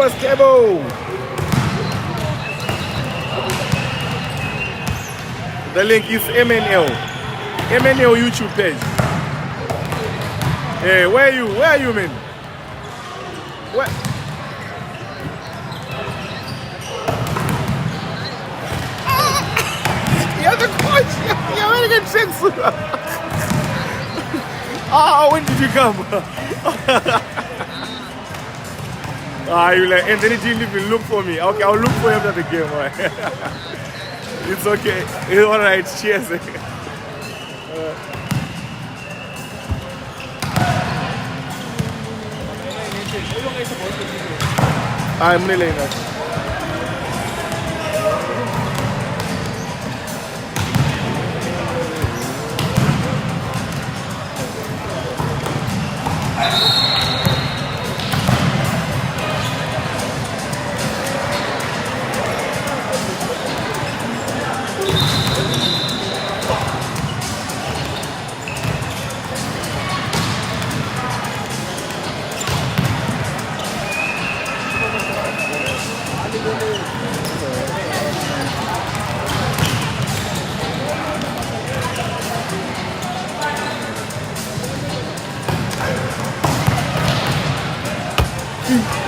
Skebo. The link is MNL YouTube page. Hey, where are you, man? What? You're the coach. You're very good sense. When did you come? You like Anthony didn't even look for me. Okay, I'll look for him after the game. Right? It's okay. It's all right. Cheers. I'm really not.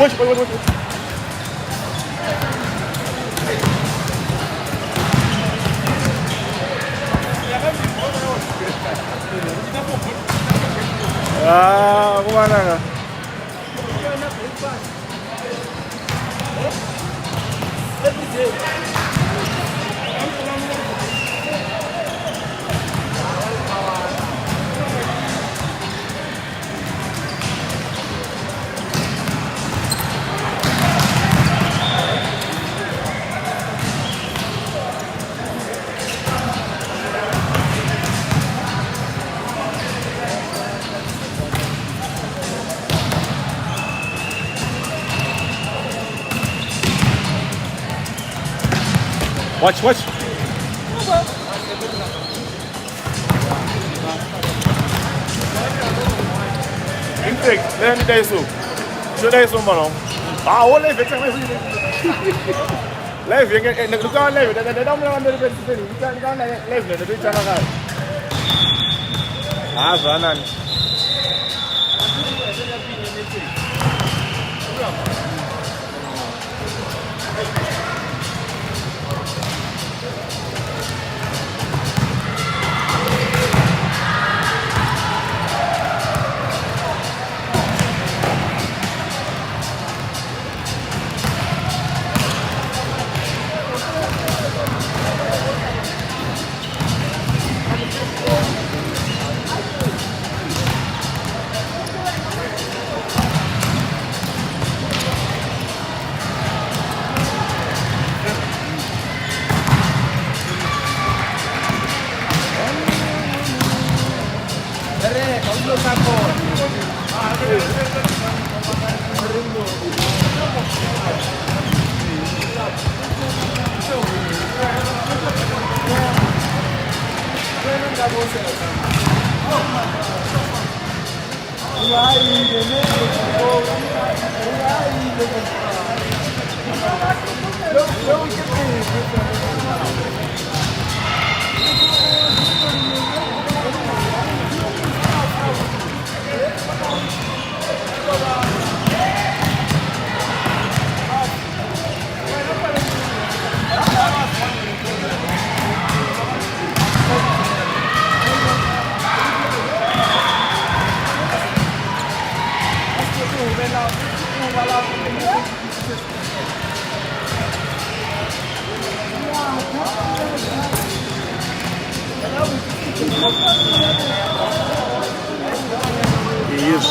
Watch. Kemana ka? Watch. Intake, let me tell you so. Should I so man? What life is life, you can look on life. They don't want to be you can't live the big channel. Vanan.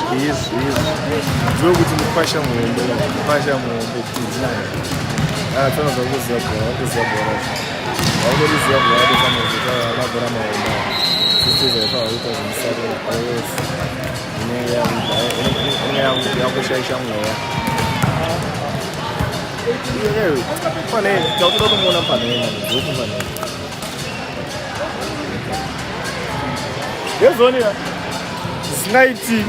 He is. Go with the fashion room, Iya, panai. Jauh tu mau nampak panai, jauh pun panai. Dia zone ya. Snaiti.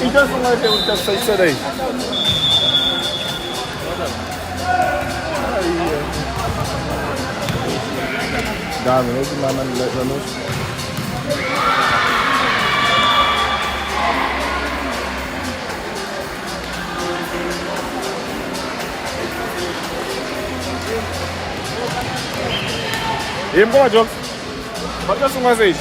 Então são mais de muitas coisas aí. Dá, não é de nada, não é. E embora, João. Pode ser mais aí.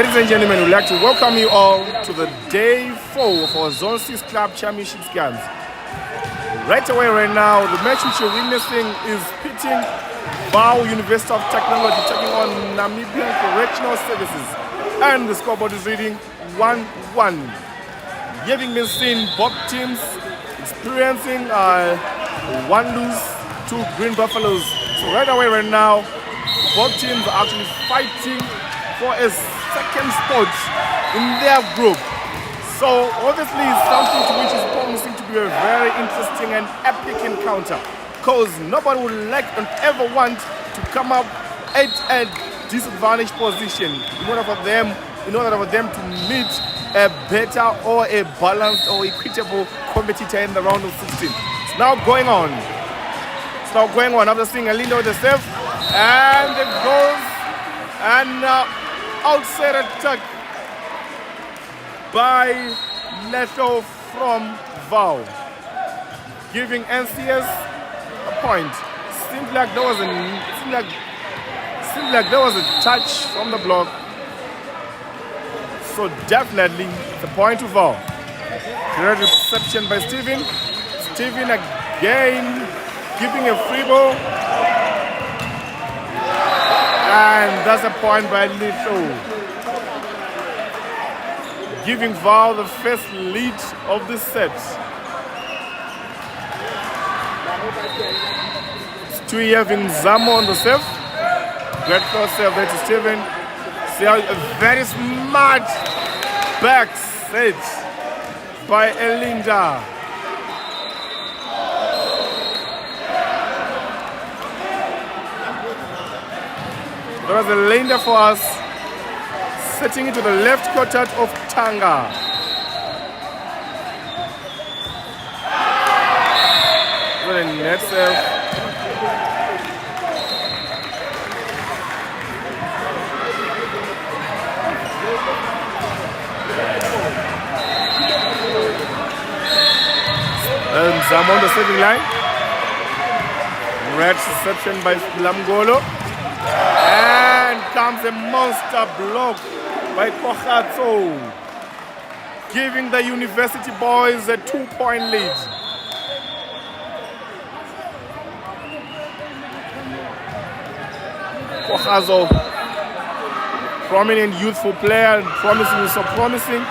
Ladies and gentlemen, we'd like to welcome you all to the day 4 of our Zone 6 Club Championship scans. Right away, right now, the match which you're witnessing is pitting Vaal University of Technology taking on Namibian Correctional Services. And the scoreboard is reading 1-1. Having been seen, both teams experiencing one lose, 2 Green Buffaloes. So right away, right now, both teams are actually fighting for a second spot in their group. So obviously it's something to which is promising to be a very interesting and epic encounter, because nobody would like and ever want to come up at a disadvantaged position in order for them to meet a better or a balanced or equitable competitor in the round of 16. It's now going on. After seeing Alinda with the serve, and it goes, and now outside attack by Leto from Vaal, giving NCS a point. Seemed like there was a touch from the block, so definitely the point to Vaal. Great reception by Steven. Steven again giving a free ball, and that's a point by Leto, giving Vaal the first lead of the set. Stewie having Zamo on the serve. Great cross serve there to Steven. See how a very smart back set by Elinda. There was a lander for us, setting it to the left quarter of Tanga. What a net serve. And Zam on the serving line. Red reception by Lamgolo. And comes a monster block by Kohatso, giving the University boys a 2-point lead. Kohatso, prominent youthful player, so promising.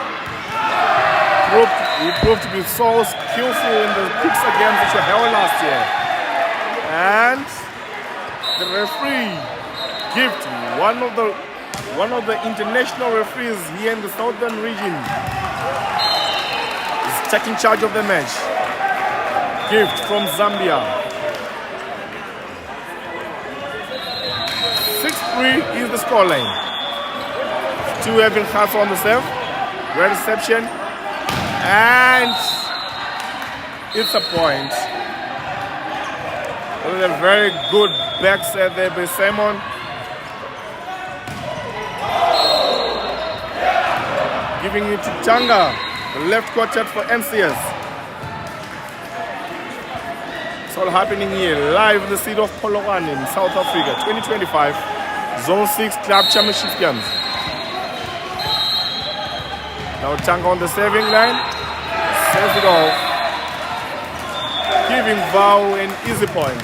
He proved to be so skillful in the Pixar games which were held last year. And the referee gift, one of the international referees here in the southern region, is taking charge of the match. Gift from Zambia. 6-3 is the scoreline. Two having Hasso on the serve. Great reception. And it's a point. It was a very good back set there by Simon. Giving it to Tanga, the left quartet for NCS. It's all happening here, live in the city of Polokwane in South Africa, 2025, Zone 6 Club Championship games. Now Tanga on the serving line, serves it off, giving Vaal an easy point.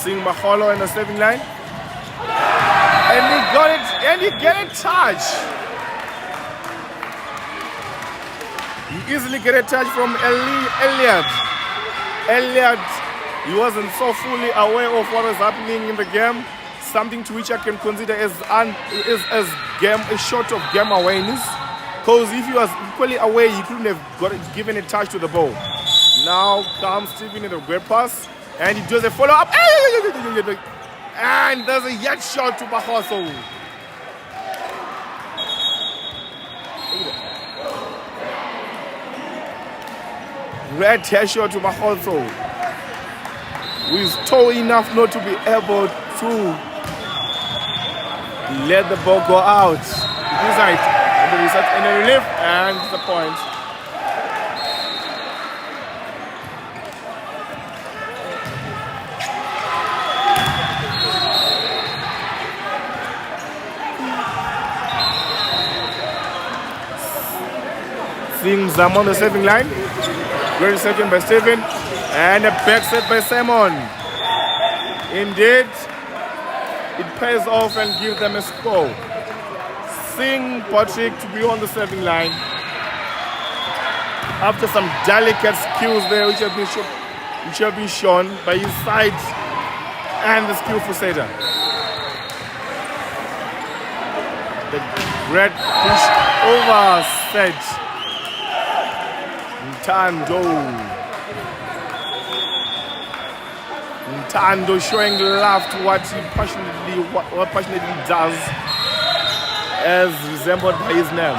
Seeing Maholo in the serving line, and he got it, and he get a touch. He easily get a touch from Elliot. He wasn't so fully aware of what was happening in the game, something to which I can consider as a short of game awareness. Because if he was equally aware, he couldn't have given a touch to the ball. Now comes Steven in the great pass. And he does a follow-up. And there's a yet shot to Bahoso. Red headshot to Bahoso, who is tall enough not to be able to let the ball go out. Inside. And the relief, and the point Seeing Zam on the serving line. Great second by Steven. And a back set by Simon. Indeed, it pays off and gives them a score. Seeing Patrick to be on the serving line. After some delicate skills there which have been shown by his side and the skillful setter. The great push over set. Ntando showing love to what he passionately does, as resembled by his name.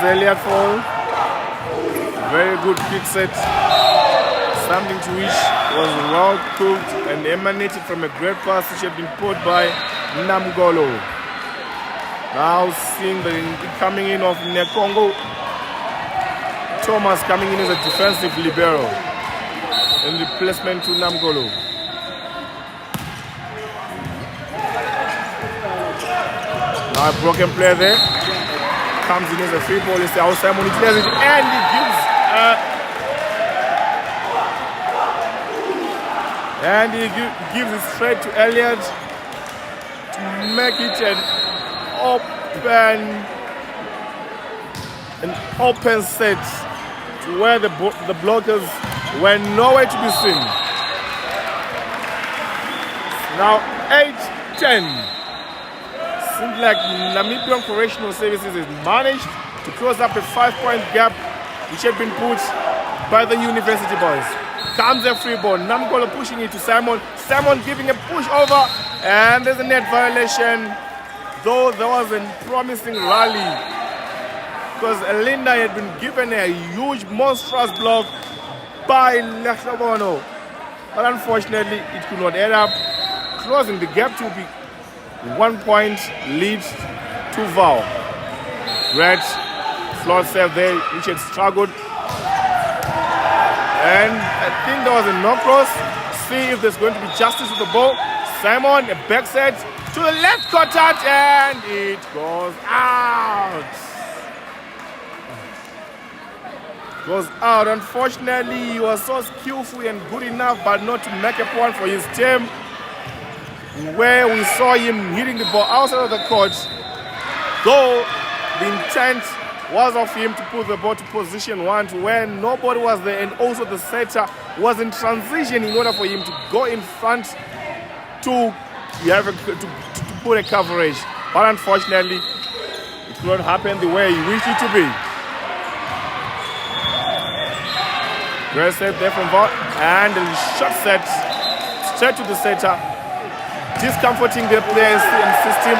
Elliott fall. Very good kick set. Something to which was well cooked and emanated from a great pass which had been put by Namgolo. Now seeing the coming in of Nekongo. Thomas coming in as a defensive libero in replacement to Namgolo. Now a broken play there. Comes in as a free ball. It's the outside Simon, he clears it and he gives it straight to Elliott to make it an open set to where the blockers were nowhere to be seen. Now 8-10. Seems like Namibian Correctional Services has managed to close up a 5-point gap which had been put by the university boys. Comes a free ball. Namgolo pushing it to Simon. Simon giving a push over and there's a net violation. Though there was a promising rally because Linda had been given a huge monstrous block by Lehlobono. But unfortunately it could not add up, closing the gap to be 1 point lead to Vaal. Great floor save there, which had struggled. And I think there was a no cross. See if there's going to be justice with the ball. Simon, a back set to the left court touch, and it goes out. Goes out. Unfortunately, he was so skillful and good enough, but not to make a point for his team. Where we saw him hitting the ball outside of the court, though the intent was of him to put the ball to position 1 to where nobody was there, and also the setter was in transition in order for him to go in front to put a coverage. But unfortunately, it could not happen the way he wished it to be. Great save there from Vaal, and the shot set straight to the setter, discomforting the players and system,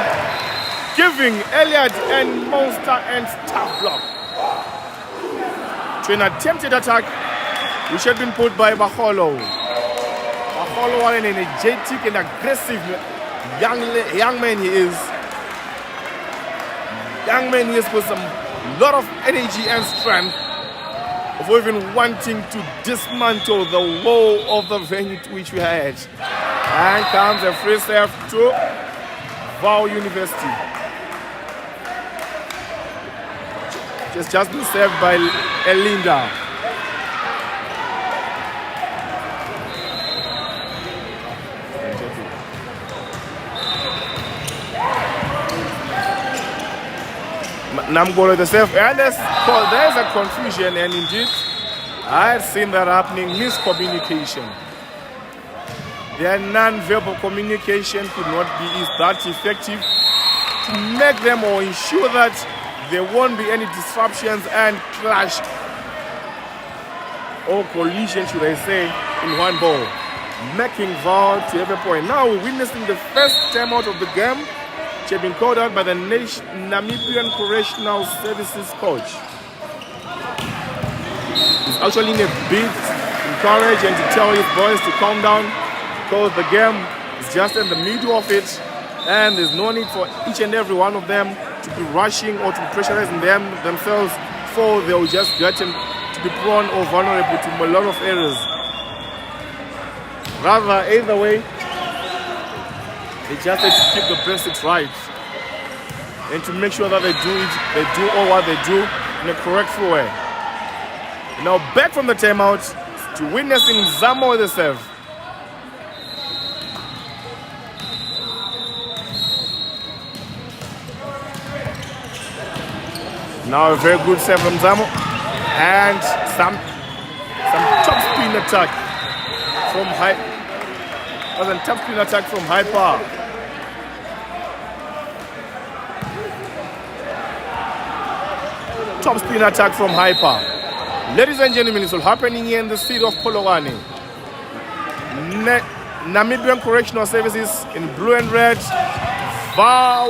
giving Elliott and Monster and tough block to an attempted attack which had been put by Baholo. Baholo, what an energetic and aggressive young man he is. Young man he is with some lot of energy and strength of even wanting to dismantle the wall of the venue to which we had. And comes a free serve to Vaal University. Just been served by Elinda. Namgolo the serve, and there's a confusion, and indeed I had seen that happening. Miscommunication. Their non-verbal communication could not be that effective to make them or ensure that there won't be any disruptions and clash or collision, should I say, in one ball, making Vaal to have a point. Now we're witnessing the first timeout of the game, which had been called out by the Namibian Correctional Services coach. He's actually in a bid to encourage and to tell his boys to calm down, because the game is just in the middle of it, and there's no need for each and every one of them to be rushing or to be pressurizing themselves, for they'll just get to be prone or vulnerable to a lot of errors. Rather, either way, they just have to keep the basics right and to make sure that they do all what they do in a correct way. Now back from the timeout to witnessing Zamo with the serve. Now a very good serve from Zamo and some top spin attack from high. Was a top spin attack from high power. Top spin attack from high power. Ladies and gentlemen, it's all happening here in the city of Polokwane. Namibian Correctional Services in blue and red. Vaal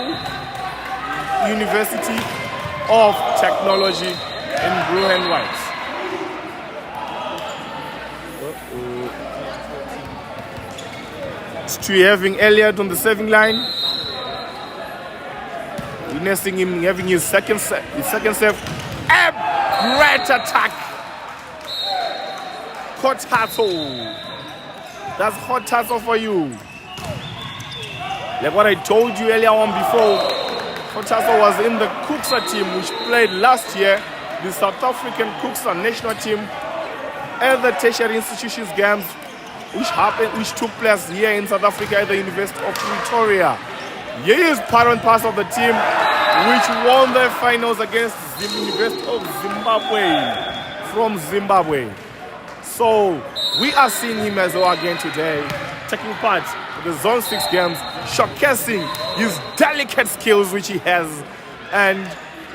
University of Technology in blue and white. To having Elliot on the serving line. Witnessing him having his second serve. A great attack. Hotazo. That's Hotazo for you. Like what I told you earlier on before, Hotazo was in the Kuksa team which played last year, the South African Kuksa national team at the tertiary institutions games which took place here in South Africa at the University of Pretoria. He is part and parcel of the team which won their finals against the University of Zimbabwe from Zimbabwe. So we are seeing him as well again today, taking part in the Zone 6 games, showcasing his delicate skills which he has. And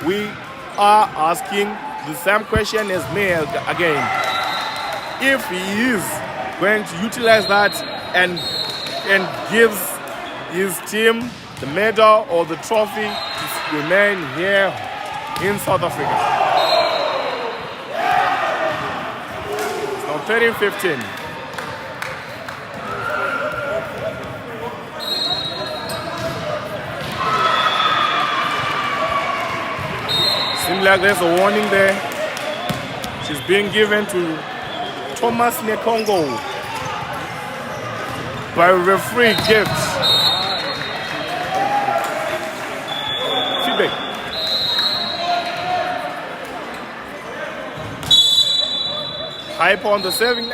we are asking the same question as me again. If he is going to utilize that and gives his team the medal or the trophy to remain here in South Africa. It's now 13-15. Seems like there's a warning there. She's being given to Thomas Nekongo by referee Gift. Feedback. Hype on the serving.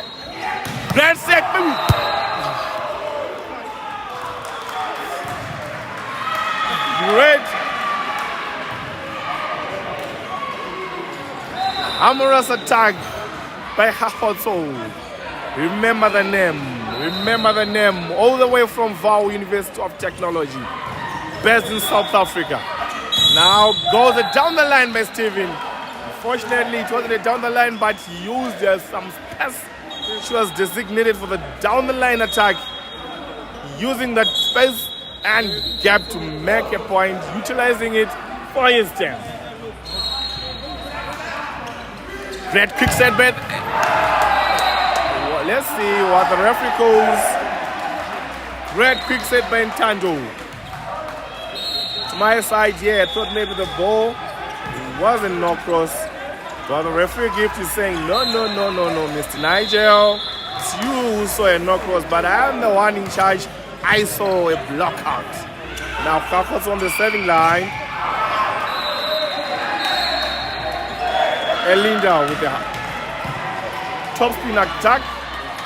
Grand set. Great. Amorous attack by Hahoto. Remember the name. Remember the name. All the way from Vaal University of Technology. Based in South Africa. Now goes it down the line by Steven. Unfortunately, it wasn't a down the line, but he used some space which was designated for the down the line attack. Using that space and gap to make a point, utilizing it for his team. Great quick set bet. Well, let's see what the referee calls. Great quick set by Ntando. To my side, yeah, I thought maybe the ball wasn't no cross. But the referee Gift is saying, no, Mr. Nigel. It's you who saw a no cross, but I am the one in charge. I saw a block out. Now Kako's on the serving line. Elinda with the top spin attack,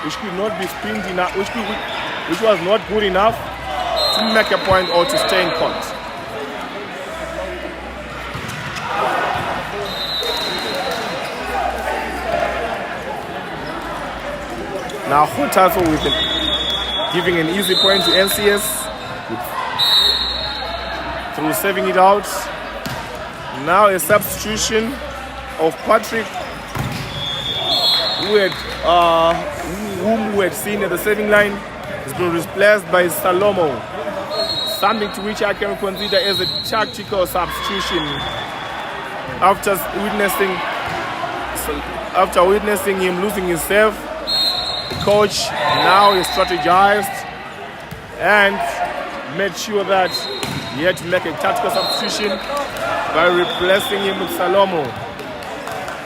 which could not be spinned enough, which was not good enough to make a point or to stay in court. Now Hotazo with it, giving an easy point to NCS through saving it out. Now a substitution of Patrick, whom we had seen at the saving line, has been replaced by Salomo. Something to which I can consider as a tactical substitution. After witnessing him losing his serve, the coach now is strategized and made sure that he had to make a tactical substitution by replacing him with Salomo,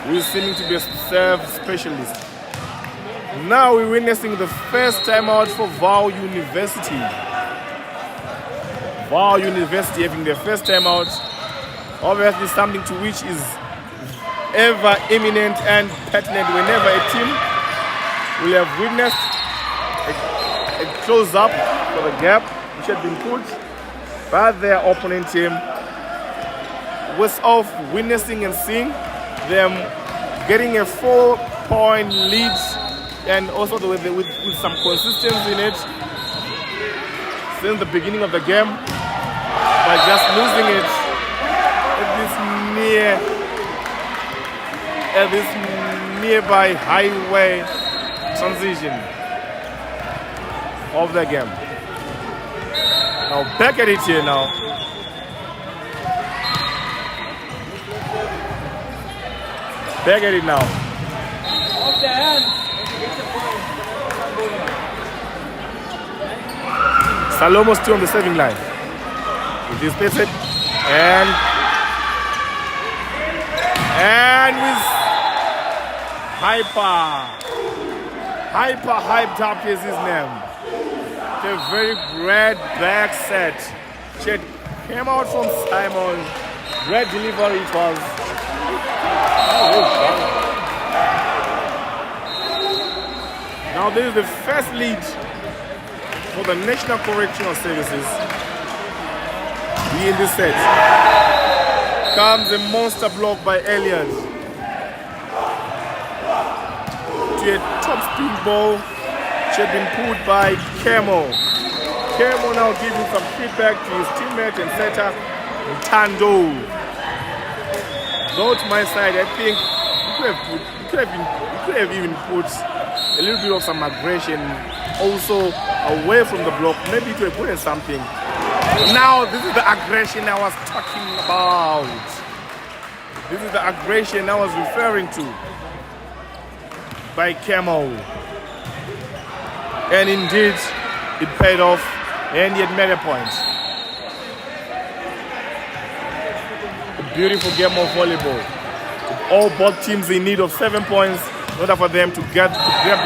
who is seeming to be a serve specialist. Now we're witnessing the first timeout for Vaal University. Vaal University having their first timeout. Obviously something to which is ever imminent and pertinent whenever a team will have witnessed a close up for the gap which had been put by their opponent team, was of witnessing and seeing them getting a 4-point lead, and also with some consistency in it since the beginning of the game, by just losing it at this nearby highway transition of the game. Now back at it here now. Back at it now. Off the hands. Salomo still on the serving line. It is pasted and with hyped up is his name. A very great back set. She came out from Simon. Great delivery it was. Now this is the first lead for the National Correctional Services. In this set comes a monster block by Elliott to a top spin ball. She had been pulled by Kemo. Kemo now giving some feedback to his teammate and setter Tando. Though to my side, I think you could have even put a little bit of some aggression also away from the block. Maybe to have put in something. Now this is the aggression I was talking about. This is the aggression I was referring to by Kemo. And indeed, it paid off, and he had made a point. A beautiful game of volleyball. All both teams in need of 7 points in order for them to grab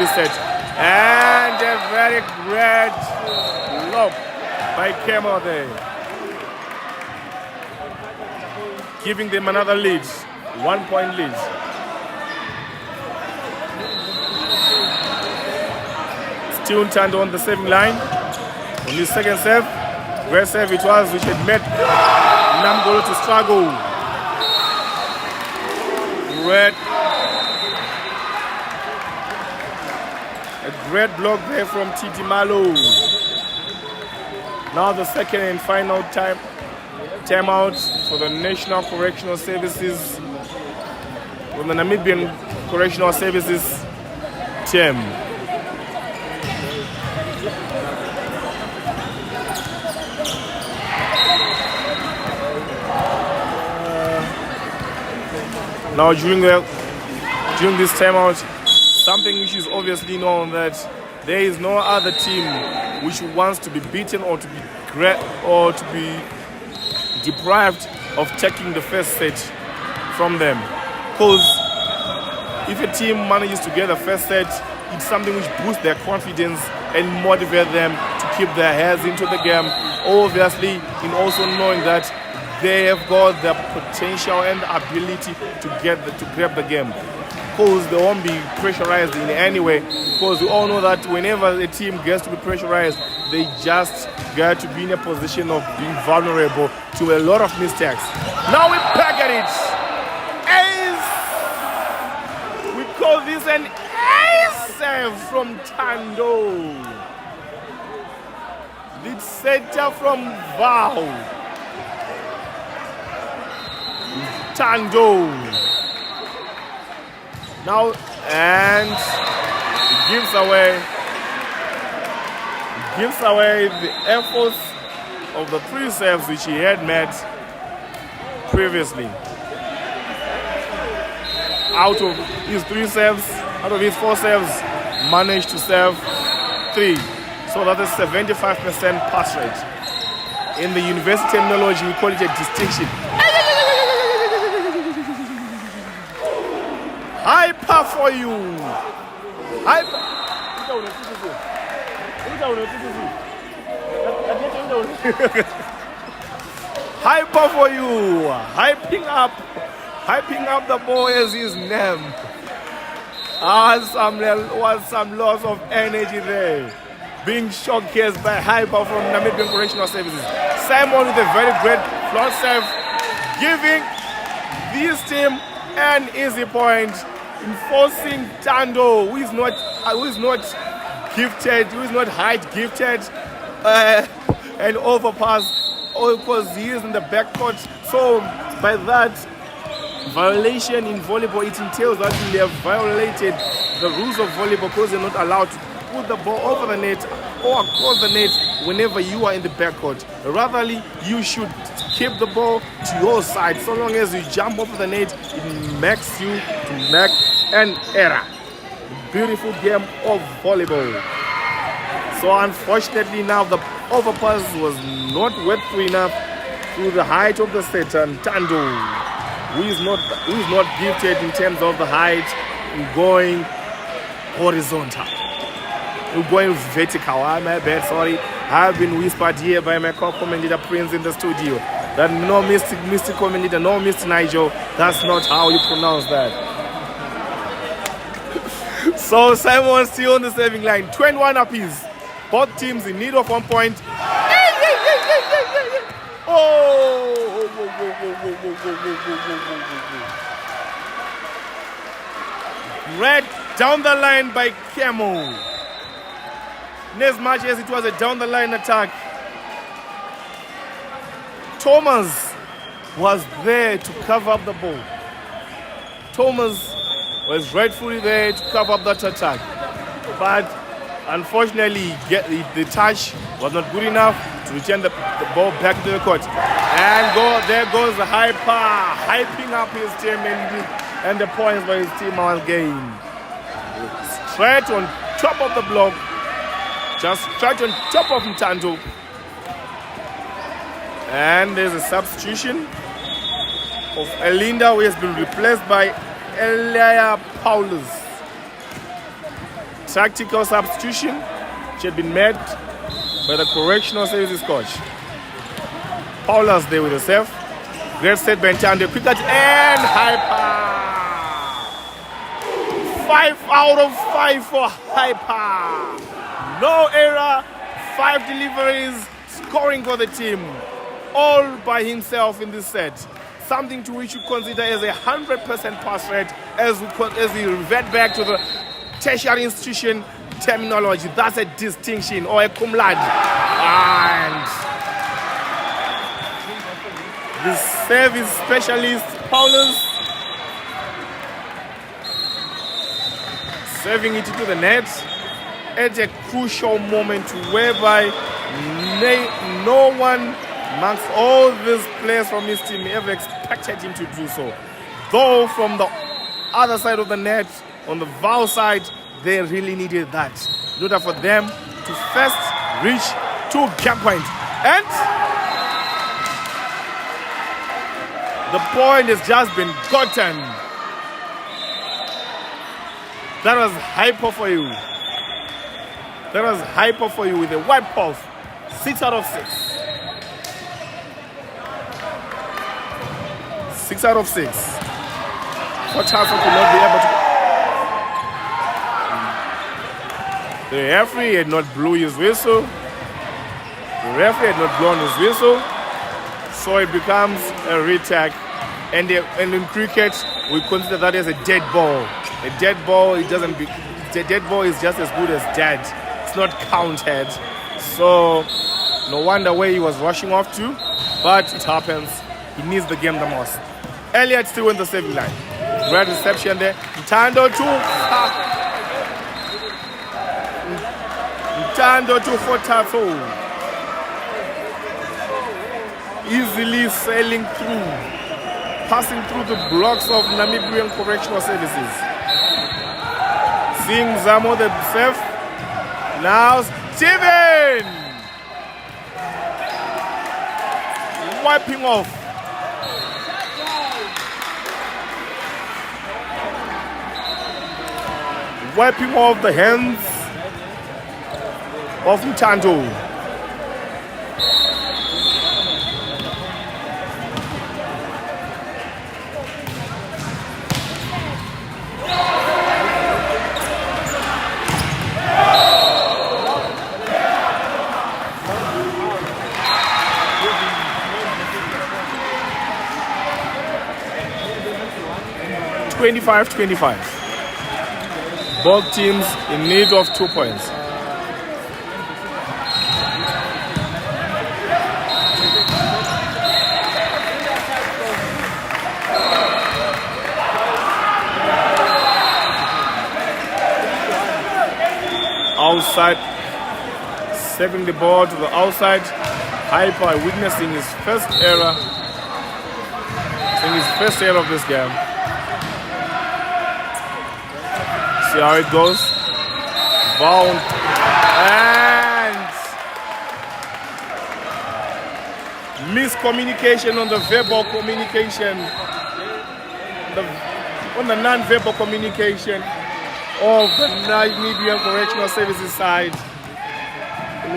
this set. And a very great lob by Kemo there, giving them another lead, 1 point lead. Still turned on the serving line. On his second serve, great serve it was, which had made Namgolo to struggle. A great block there from Titi Malo. Now the second and final timeout for the National Correctional Services, from the Namibian Correctional Services team. Now during this timeout, something which is obviously known, that there is no other team which wants to be beaten or to be deprived of taking the first set from them. Because if a team manages to get the first set, it's something which boosts their confidence and motivate them to keep their heads into the game. Obviously, in also knowing that they have got the potential and the ability to grab the game. Because they won't be pressurized in any way. Because we all know that whenever a team gets to be pressurized, they just get to be in a position of being vulnerable to a lot of mistakes. Now we back at it. Ace! We call this an ace serve from Tando. Lead center from Vaal. Tando. Now, and it gives away the efforts of the 3 serves which he had made previously. Out of his 4 serves, managed to serve 3. So that is 75% pass rate. In the university terminology, we call it a distinction. for you. Hyper for you. Hyping up the ball as his name. Some loss of energy there. Being showcased by Hyper from Namibian Correctional Services. Simon with a very great front serve, giving this team an easy point, enforcing Tando, who is not gifted, who is not height gifted, and overpass, because he is in the backcourt. So by that violation in volleyball, it entails that you have violated the rules of volleyball because you're not allowed to put the ball over the net or across the net whenever you are in the backcourt. Rather, you should keep the ball to your side. So long as you jump over the net, it makes you to make an error. Beautiful game of volleyball. So unfortunately now the overpass was not wet enough to the height of the setter, Tando, who is not gifted in terms of the height in going horizontal. We're going vertical. My bad, sorry. I've been whispered here by my co-commentator Prince in the studio that no Mr. Commentator, no Mr. Nigel, that's not how you pronounce that. So Simon still on the serving line, 21 apiece. Both teams in need of 1 point. Red down the line by Camo. As much as it was a down the line attack, Thomas was there to cover up the ball. Thomas was rightfully there to cover up that attack. But unfortunately, the touch was not good enough to return the ball back to the court. And there goes the hyping up his team and the points by his team once again. Straight on top of the block. Just straight on top of Mtando. And there's a substitution of Elinda, who has been replaced by Elia Paulus. Tactical substitution, which had been made by the correctional services coach. Paulus there with the serve. Great set by Mtando. Quick catch and Hyper. 5 out of 5 for Hyper. No error, 5 deliveries, scoring for the team, all by himself in this set. Something to which you consider as 100% pass rate as we revert back to the tertiary institution terminology. That's a distinction or a cum laude. And the service specialist, Paulus, serving it to the net at a crucial moment whereby no one amongst all these players from his team ever expected him to do so. Though from the other side of the net, on the Vaal side, they really needed that in order for them to first reach to game point. And the point has just been gotten. That was Hyper for you. That was Hyper for you with a wipe off. 6 out of 6. 6 out of 6. Coach Hassan could not be able to. The referee had not blew his whistle. The referee had not blown his whistle. So it becomes a retake. And in cricket, we consider that as a dead ball. A dead ball, the dead ball is just as good as dead. It's not counted. So no wonder where he was rushing off to, but it happens. He needs the game the most. Elliott still in the saving line. Great reception there. Mtando to Fotato. Easily sailing through, passing through the blocks of Namibian Correctional Services. Seeing Zamo the serve. Now Steven wiping off. wiping off the hands of Mtando. (25-25). Both teams in need of 2 points. Outside, saving the ball to the outside. Hyper witnessing his first error. In his first error of this game. See how it goes. Vaal and miscommunication on the verbal communication. On the non-verbal communication of the Namibian Correctional Services side,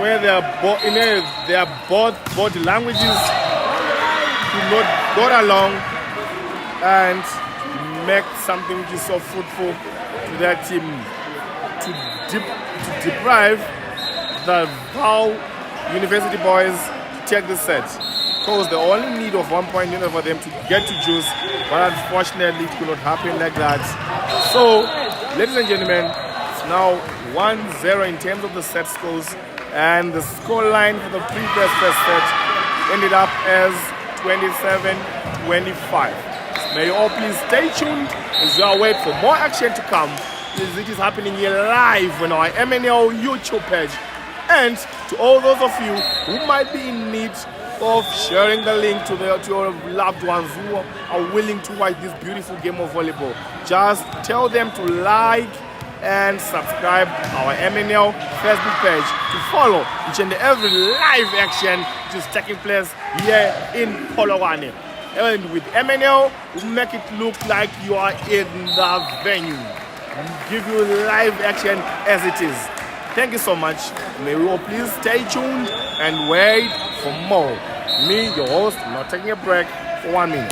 where their both body languages do not go along and make something which is so fruitful to their team to deprive the Vaal University boys to take the set, because they only need of 1 point in order for them to get to juice, but unfortunately it could not happen like that. So, ladies and gentlemen, it's now 1-0 in terms of the set scores, and the score line for the previous first set ended up as 27-25. May you all please stay tuned as you wait for more action to come. It is happening here live on our MNL YouTube page. And to all those of you who might be in need of sharing the link to your loved ones who are willing to watch this beautiful game of volleyball, just tell them to like and subscribe our MNL Facebook page to follow each and every live action which is taking place here in Polokwane. And with MNL, we make it look like you are in the venue. We give you live action as it is. Thank you so much. May we all please stay tuned and wait for more. Me, your host, not taking a break for 1 minute.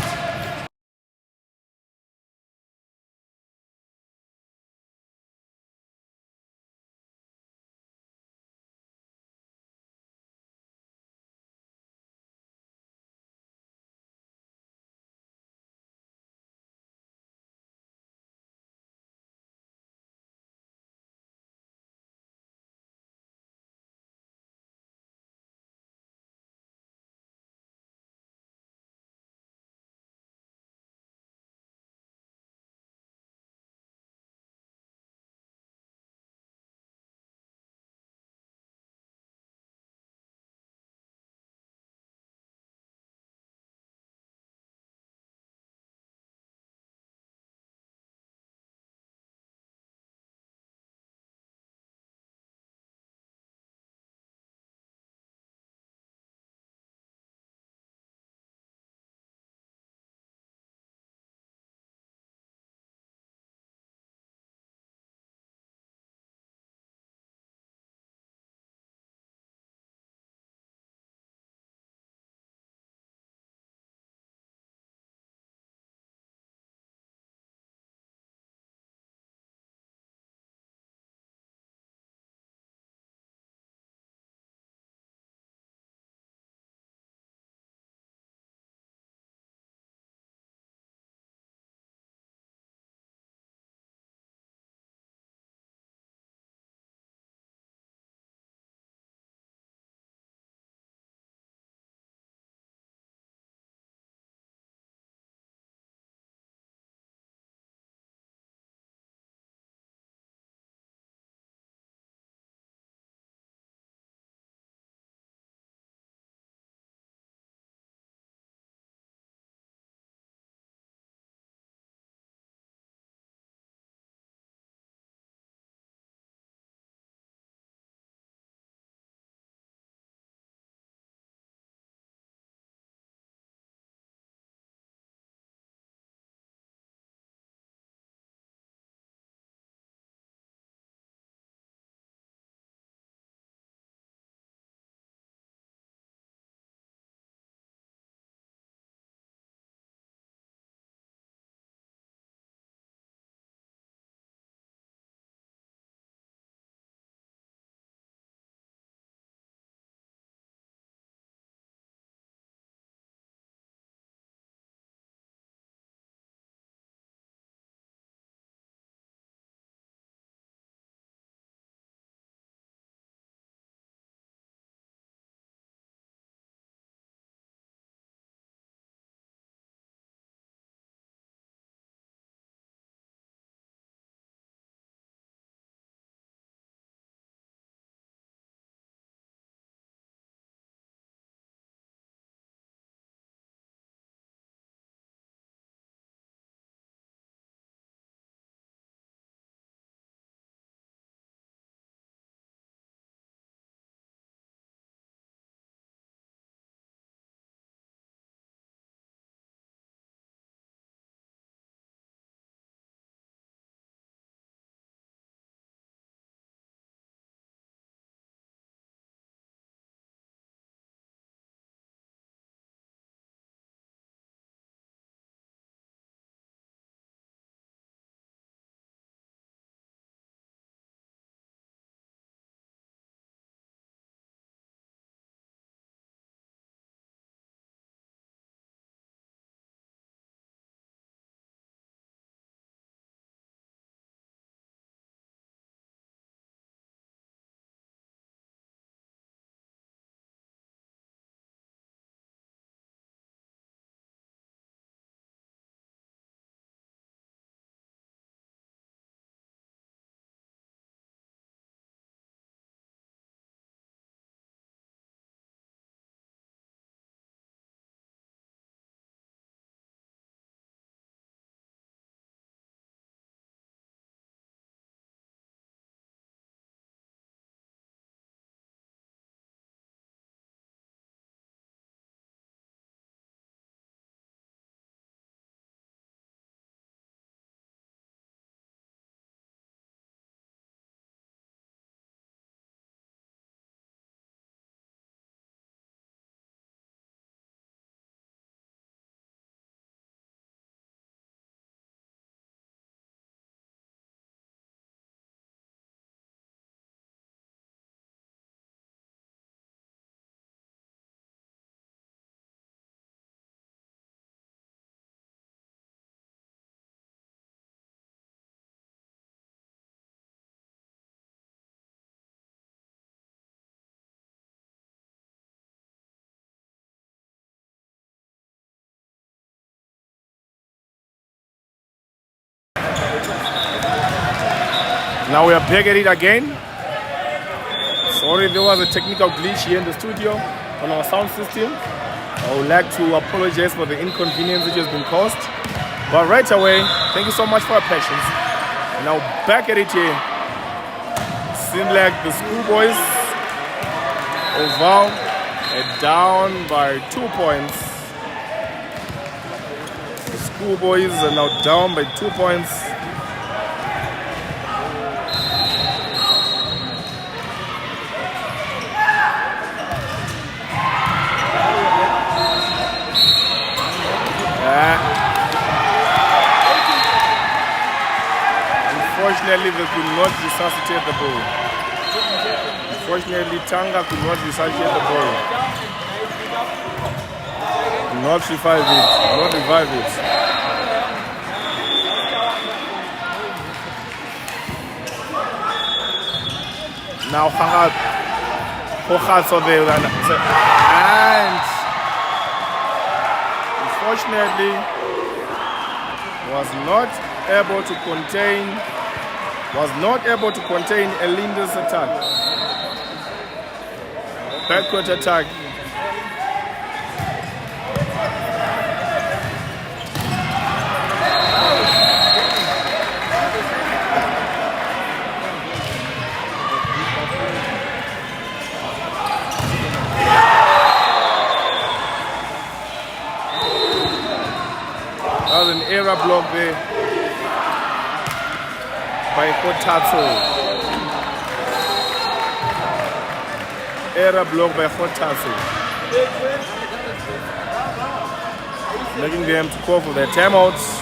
Now we are back at it again. Sorry, there was a technical glitch here in the studio on our sound system. I would like to apologize for the inconvenience which has been caused. But right away, thank you so much for your patience. Now back at it here. Seems like the schoolboys of Vaal are down by 2 points. The schoolboys are now down by 2 points. Unfortunately, they could not resuscitate the ball. Unfortunately, Tanga could not resuscitate the ball. Not revive it. Not revive it. Now Hogatso there. And unfortunately, was not able to contain Elinda's attack. Backward attack. That was an error block there by Hotatso. Error block by Hotatso. Making them to call for their timeouts.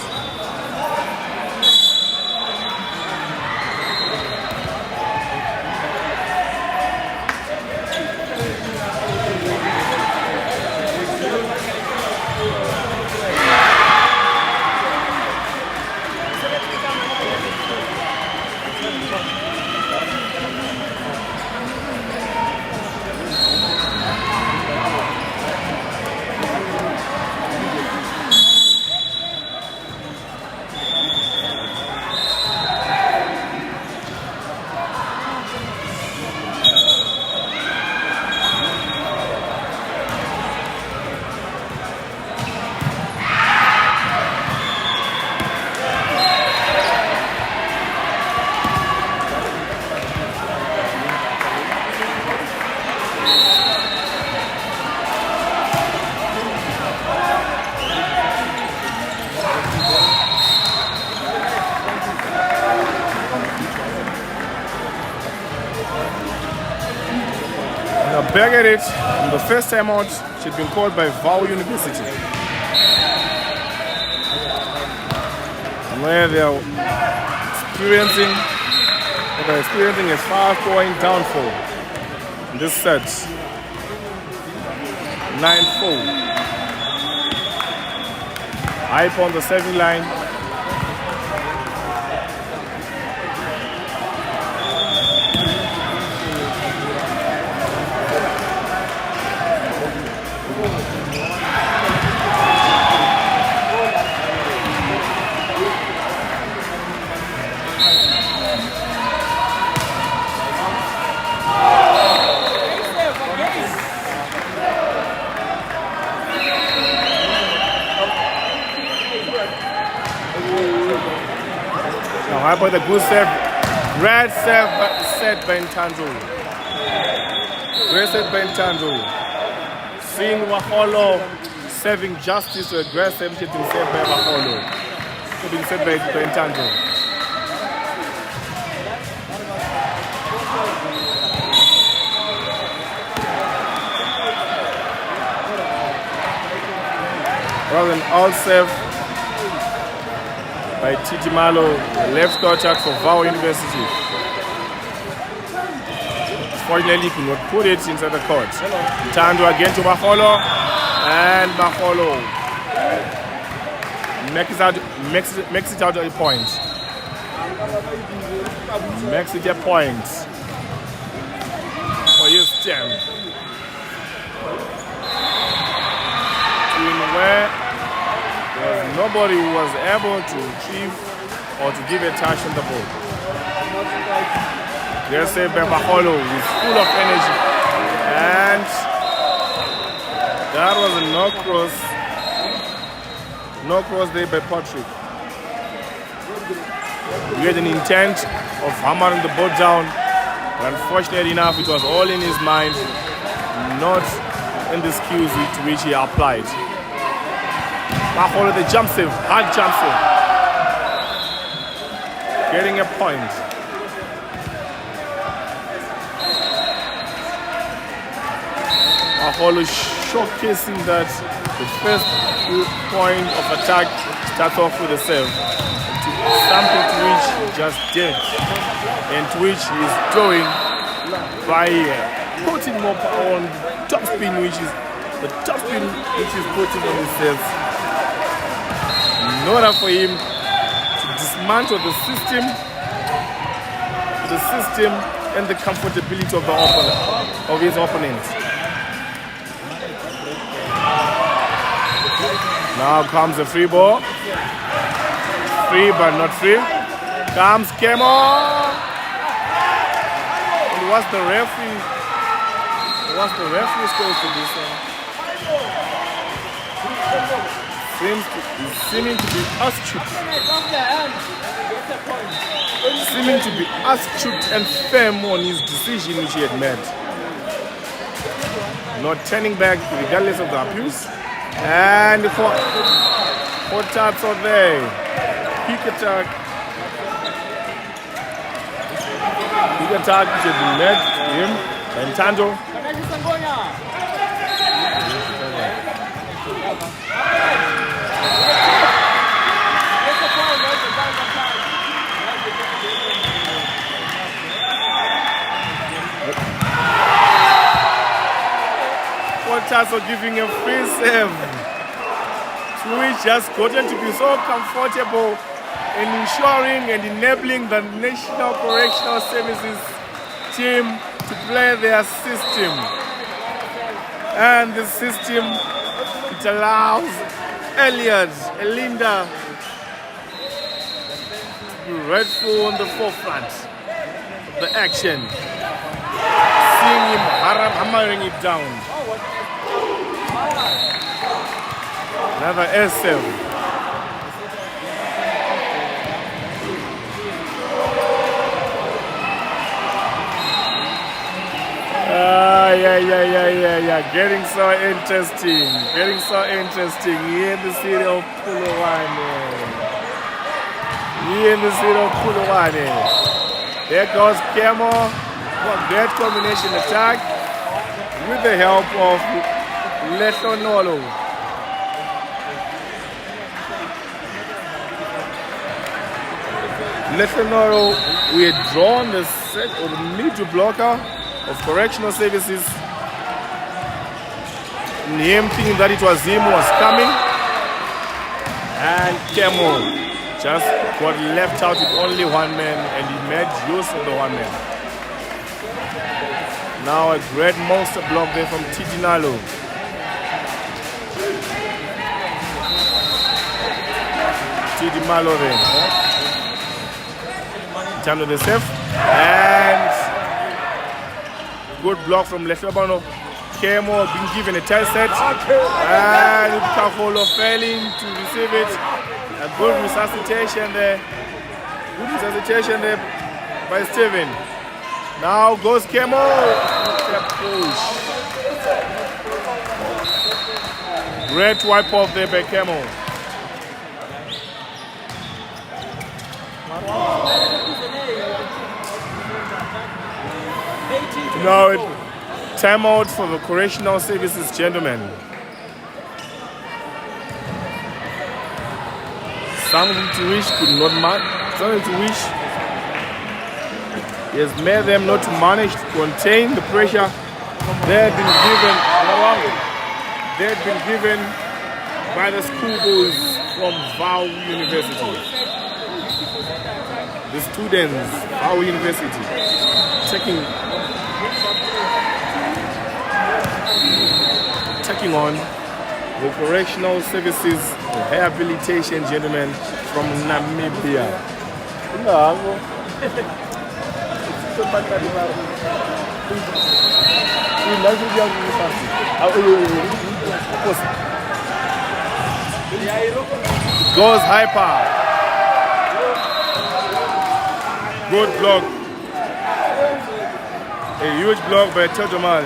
Back at it, the first time out, she'd been called by Vaal University, where they're experiencing a 5-point downfall in this set. 9-4. Hype on the serving line. How about the good serve? Great serve set by Ntando. Great set by Ntando. Seeing Waholo serving justice to a great serve which has been saved by Waholo. Being saved by Ntando. Rather than all serve by Titi Malo, the left contact for Vaal University. Fortunately, could not put it inside the court. Tando again to Maholo, and Maholo makes it out a point. Makes it a point for his team. Where nobody was able to retrieve or to give a touch on the ball. RSA Bebaholo is full of energy. And that was a no cross. No cross there by Patrick. He had an intent of hammering the ball down. But unfortunately enough, it was all in his mind, not in the skills to which he applied. Baholo, the jump save, hard jump save. Getting a point. Baholo showcasing that the first point of attack starts off with a serve. Something to which he just did, and to which he is doing by putting more power on top spin, which is the top spin which is putting on his serve. In order for him to dismantle the system and the comfortability of the opponent, of his opponent. Now comes a free ball. Free but not free. Comes Kemo. And what's the referee supposed to do? Seeming to be astute. Seeming to be astute and firm on his decision which he had made. Not turning back regardless of the abuse. And for taps out there. Peak attack which had been made to him and Tando. Portas are giving a free serve, which has gotten to be so comfortable in ensuring and enabling the National Correctional Services team to play their system. And the system, it allows Elinda to be rightful on the forefront of the action. Seeing him hammering it down. Another S7. Yeah. Getting so interesting. Here in the city of Polokwane. There goes Kemo for great combination attack with the help of Lethonolo. Lethonolo, we had drawn the set or the middle blocker of correctional services. Him thinking that it was him who was coming, and Kemo just got left out with only one man, and he made use of the one man. Now a great monster block there from Tidinalo. Tidimalo there. In terms of the save, and good block from Lefebano. Kemo being given a tight set, and Kafolo failing to receive it. A good resuscitation there. By Steven. Now goes Kemo. Push. Great wipe off there by Kemo. Now time out for the correctional services, gentlemen. Something to which could not match. Something to which he has made them not to manage to contain the pressure they had been given by the schoolboys from Vaal University. The students, Vaal University, taking on the correctional services rehabilitation gentlemen from Namibia. Goes hyper. Good block. A huge block by Chojomal.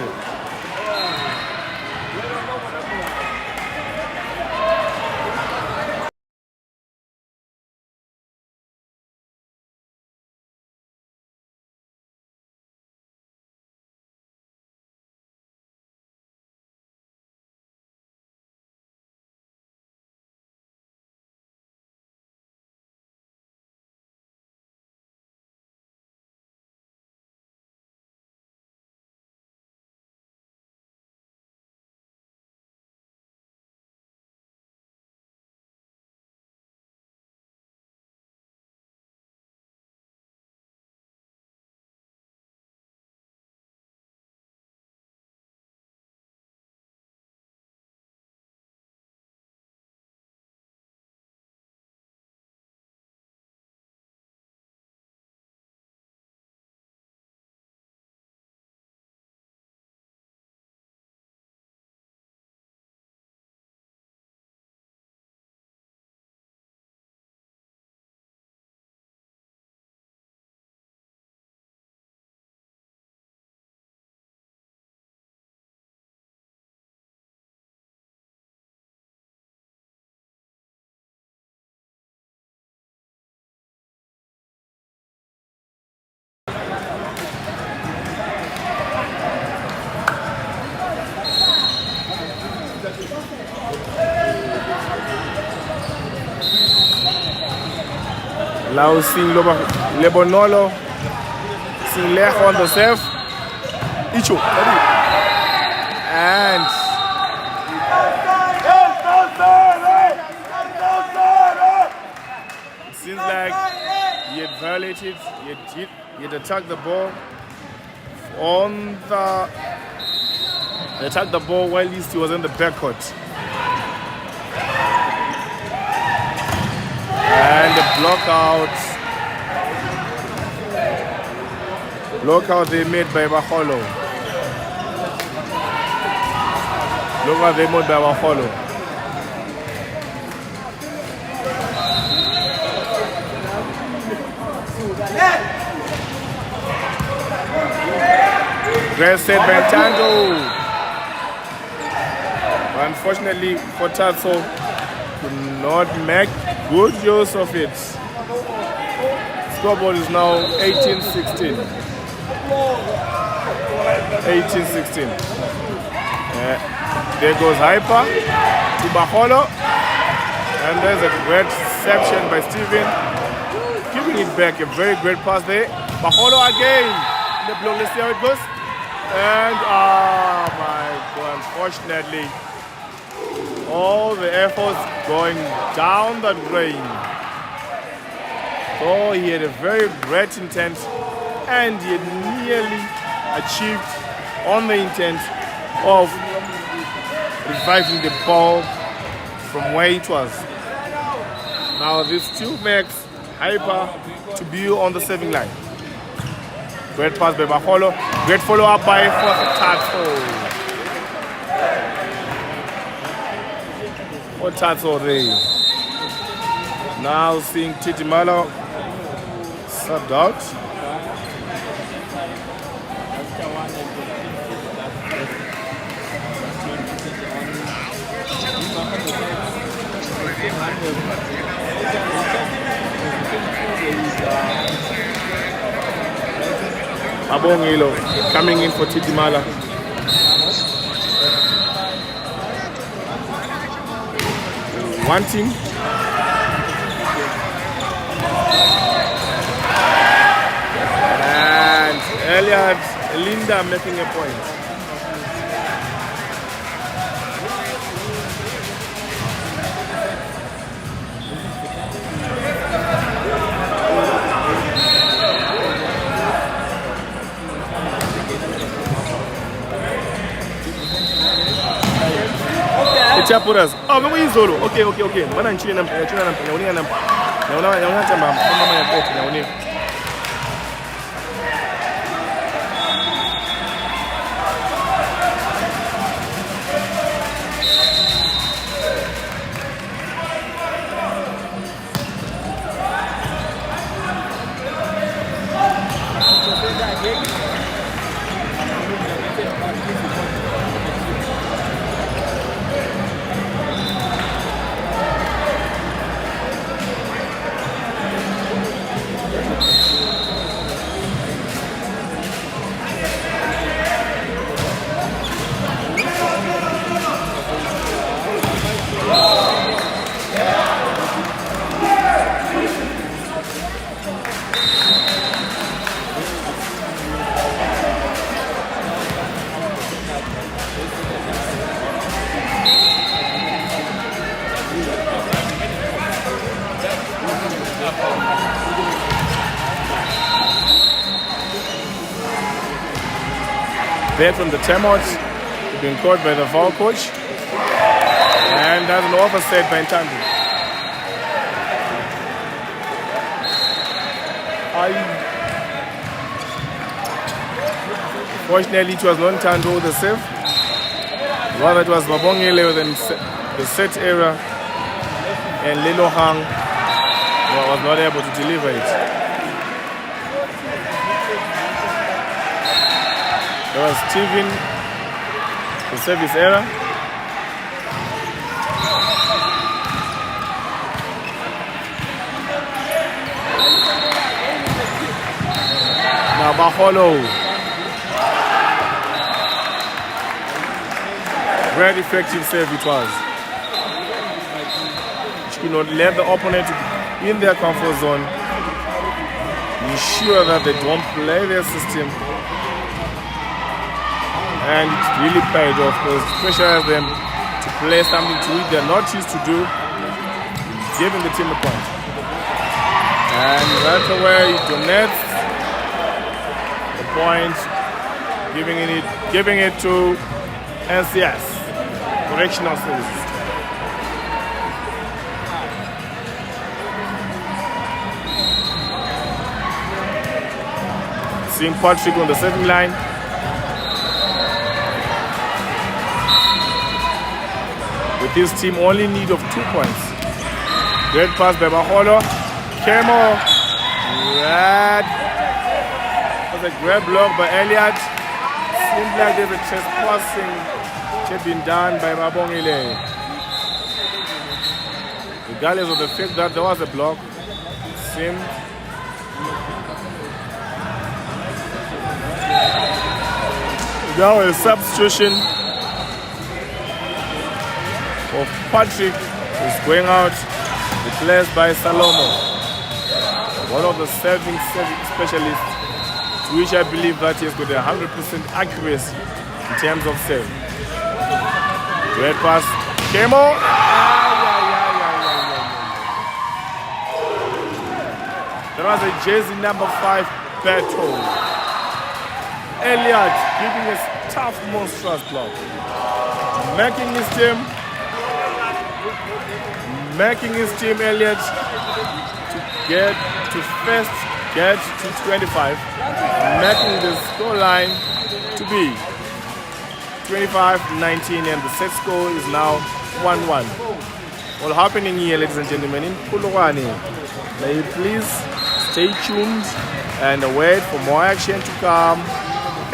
Now seeing Lebonolo, seeing Lech on the serve. Icho. And it seems like he had violated, he had attacked the ball while he was in the backcourt. And the blockout they made by Baholo. Blockout they made by Baholo. Great set by Tando. Unfortunately for Tatso, could not make good use of it. Scoreboard is now 18-16. 18-16. There goes Hyper to Baholo. And there's a great reception by Steven. Giving it back, a very great pass there. Baholo again. The block, let's see how it goes. And oh my God, unfortunately, all the efforts going down that drain. So he had a very great intent and he had nearly achieved on the intent of reviving the ball from where it was. Now this two makes Hyper to be on the serving line. Great pass by Baholo. Great follow up by Tatso. Tatso there. Now seeing Titimalo subbed out. Abongilo coming in for Titimala. Wanting. And Elliot Linda making a point. Chapuras. Oh, mama izolo. Okay. Mana nchini na nyaunia na tamba mama ya koti nyaunia. back from the timeout. Being caught by the Vaal coach. And that's an offset by Ntando. Fortunately, it was not Ntando with the save. Rather, it was Mabongile with the set area. And Lilo Hang was not able to deliver it. There was Steven, the service error. Now Baholo. Very effective save it was. You should not let the opponent in their comfort zone. Ensure that they don't play their system. And it really paid off because it pressurized them to play something to which they're not used to do, giving the team a point. And right away, donates the point, giving it to NCS, Correctional Services. Seeing Patrick on the serving line. With this team only in need of 2 points. Great pass by Baholo. Kemo. Red. Was a great block by Elliott. Seems like there's a trespassing which had been done by Mabongile. Regardless of the fact that there was a block, it seemed now a substitution of Patrick is going out, replaced by Salomo, one of the serving specialists, to which I believe that he has got 100% accuracy in terms of save. Great pass, Kemo. There was a jersey number 5 battle. Elliott giving a tough, monstrous block, making his team Elliott to first get to 25, making the scoreline to be 25-19, and the set score is now 1-1. All happening here, ladies and gentlemen, in Polokwane. May you please stay tuned and wait for more action to come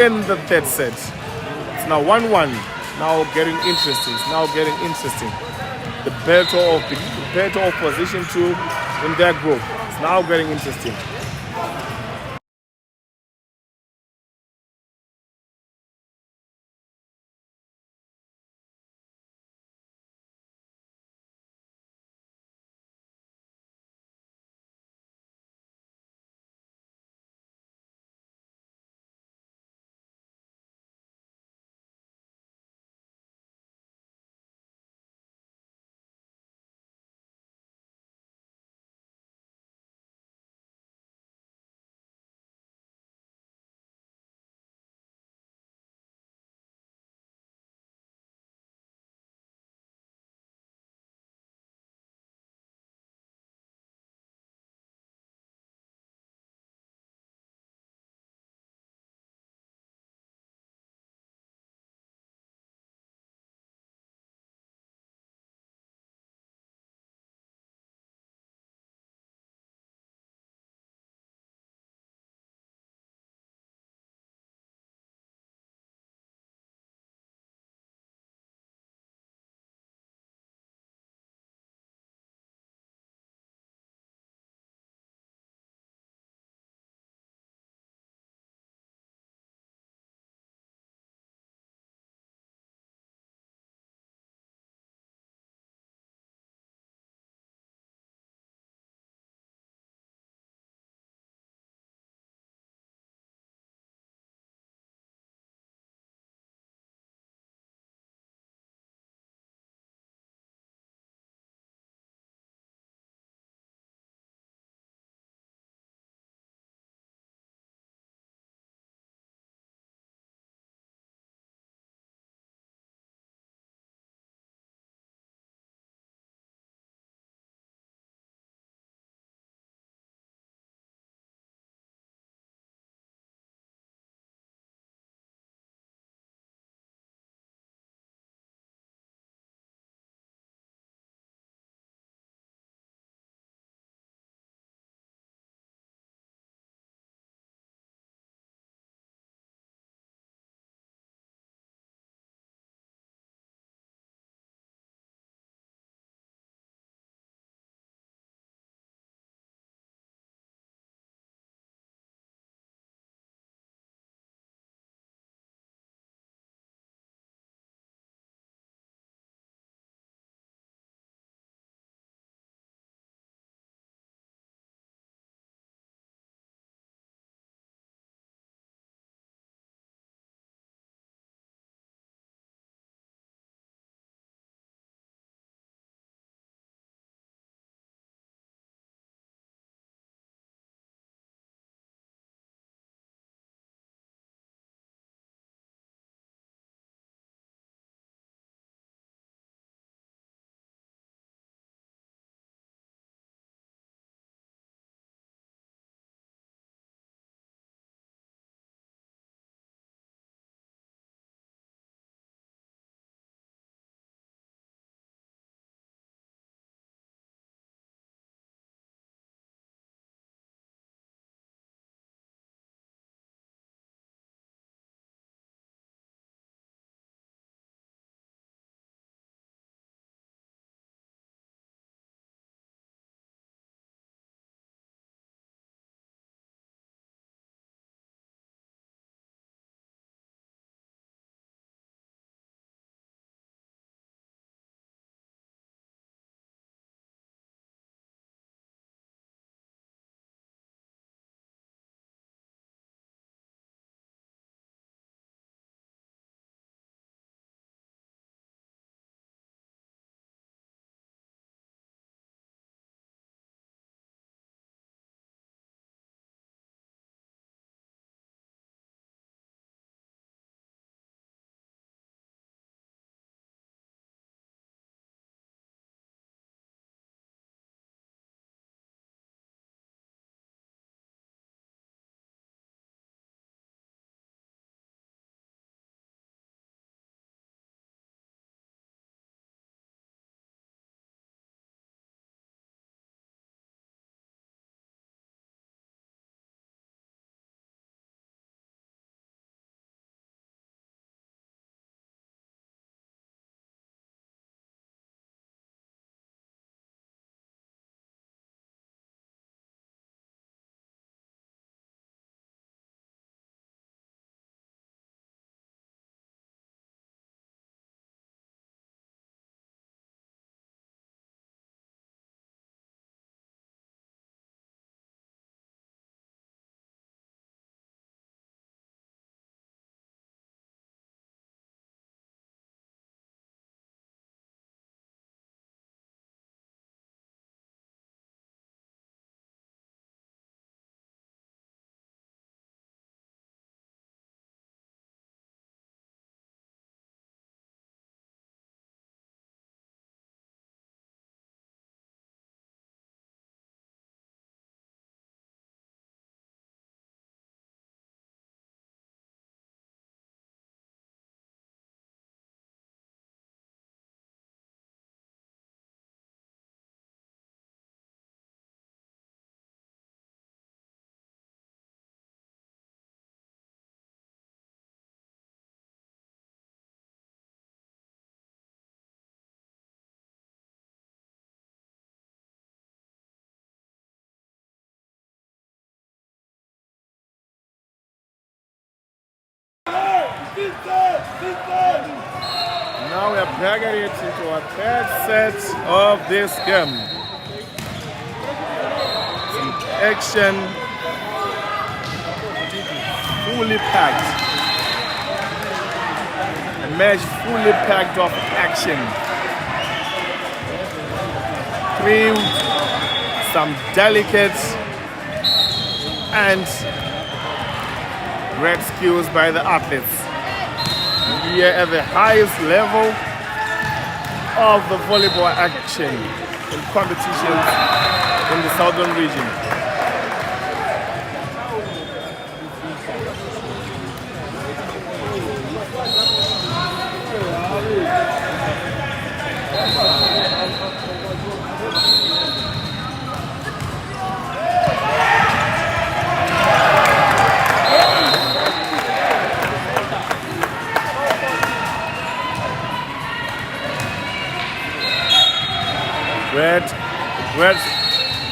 in the third set. It's now 1-1. Now getting interesting. It's now getting interesting. The battle of position 2 in their group. It's now getting interesting. they're back at it into our third set of this game. Some action, fully packed. A match fully packed of action. Thrilled, some delicate and great skills by the athletes. Here at the highest level of the volleyball action in competitions in the southern region.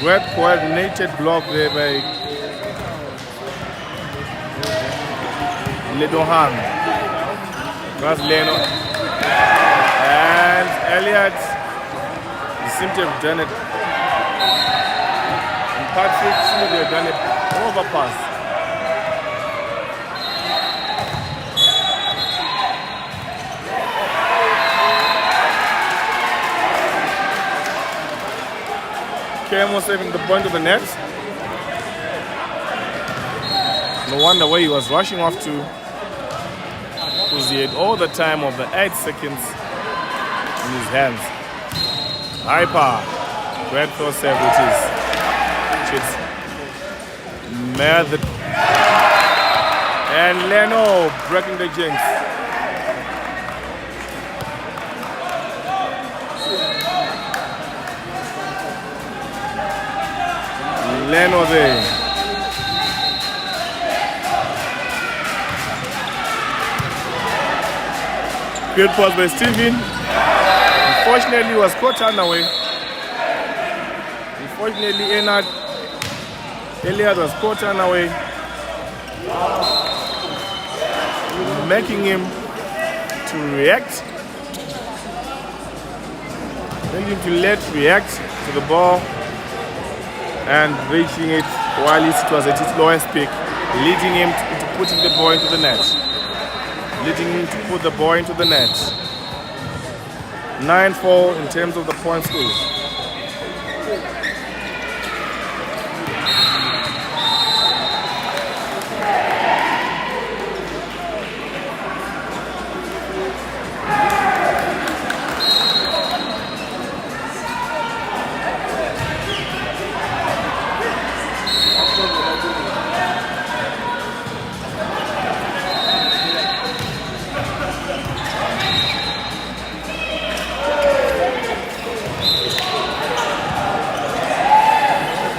Great coordinated block there by Ledohan. That's Leno. And Elliot, he seemed to have done it. And Patrick seemed to have done it overpass. Camo saving the point of the net. No wonder why he was rushing off to, because he had all the time of the 8 seconds in his hands. Hyper. Great throw save it is. Method. And Leno breaking the jinx. Leno there. Good pass by Steven. Unfortunately, was caught unaway. Unfortunately, Elliot was caught unaway, making him to react. Making him to react to the ball. And reaching it while it was at its lowest peak, leading him into putting the ball into the net. Leading him to put the ball into the net. 9-4 in terms of the point score.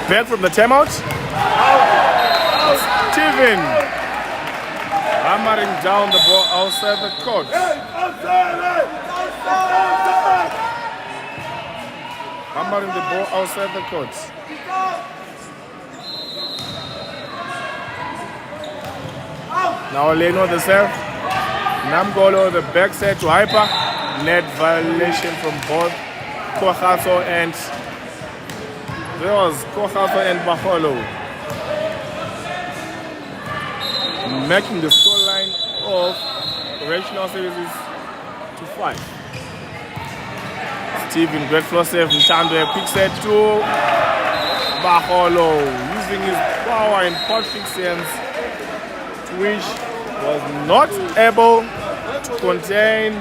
Back from the timeout. Steven hammering down the ball outside the court. Hammering the ball outside the court. Now Leno the serve. Namgolo the backside to Hyper. Net violation from both Kohaso and there was Kohaso and Baholo, making the scoreline of correctional services to 5. Steven, great floor save, Ntando, a quick set to Baholo, using his power in Patrick's hands, which was not able to contain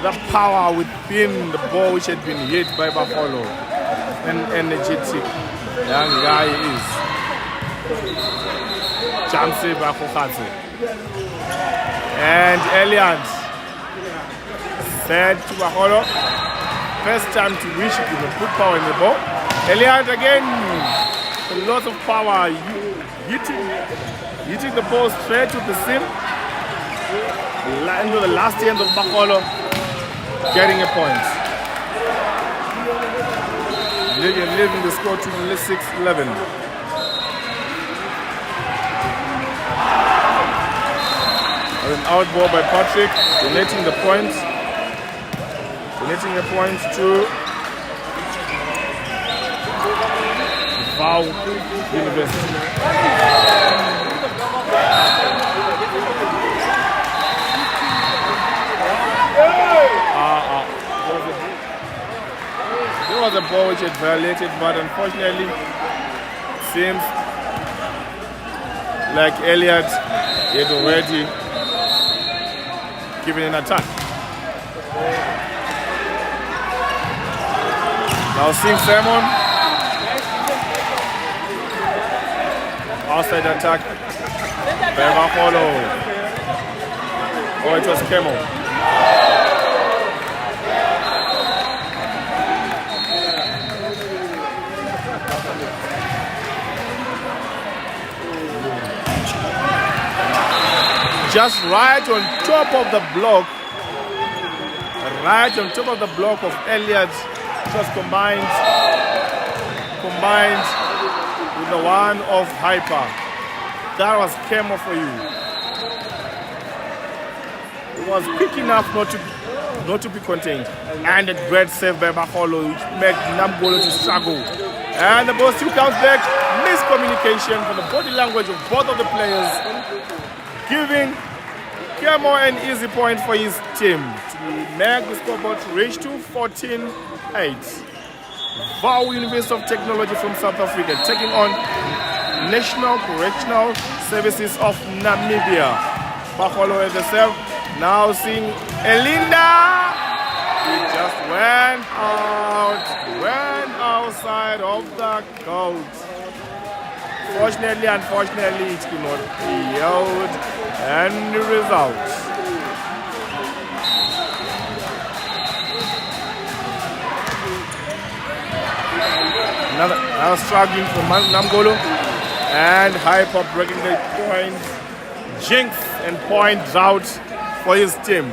the power within the ball which had been hit by Baholo. An energetic young guy is. Jamse Bakokhatsu. And Elliot said to Baholo, first time to reach it with a put power in the ball. Elliot again, a lot of power, hitting the ball straight to the sim. Into the last end of Baholo, getting a point. Leaving the score to 6-11. An out ball by Patrick, donating the points. Donating a point to Vaal University. There was a ball which had violated, but unfortunately seems like Elliot had already given an attack. Now seeing Simon. Outside attack. Bebakolo. Oh, it was Kemo. Just right on top of the block. Right on top of the block of Elliot. Just combined with the one of Hyper. That was Kemo for you. It was quick enough not to be contained. And a great save by Baholo, which made Namgolo to struggle. And the ball still comes back. Miscommunication from the body language of both of the players, giving Kemo an easy point for his team to make the scoreboard reach to 14-8. Vaal University of Technology from South Africa taking on National Correctional Services of Namibia. Baholo at the serve. Now seeing Elinda. He just went outside of the court. Fortunately, unfortunately, it could not yield any result. Now struggling for Namgolo, and Hyper breaking the point, jinx and point out for his team.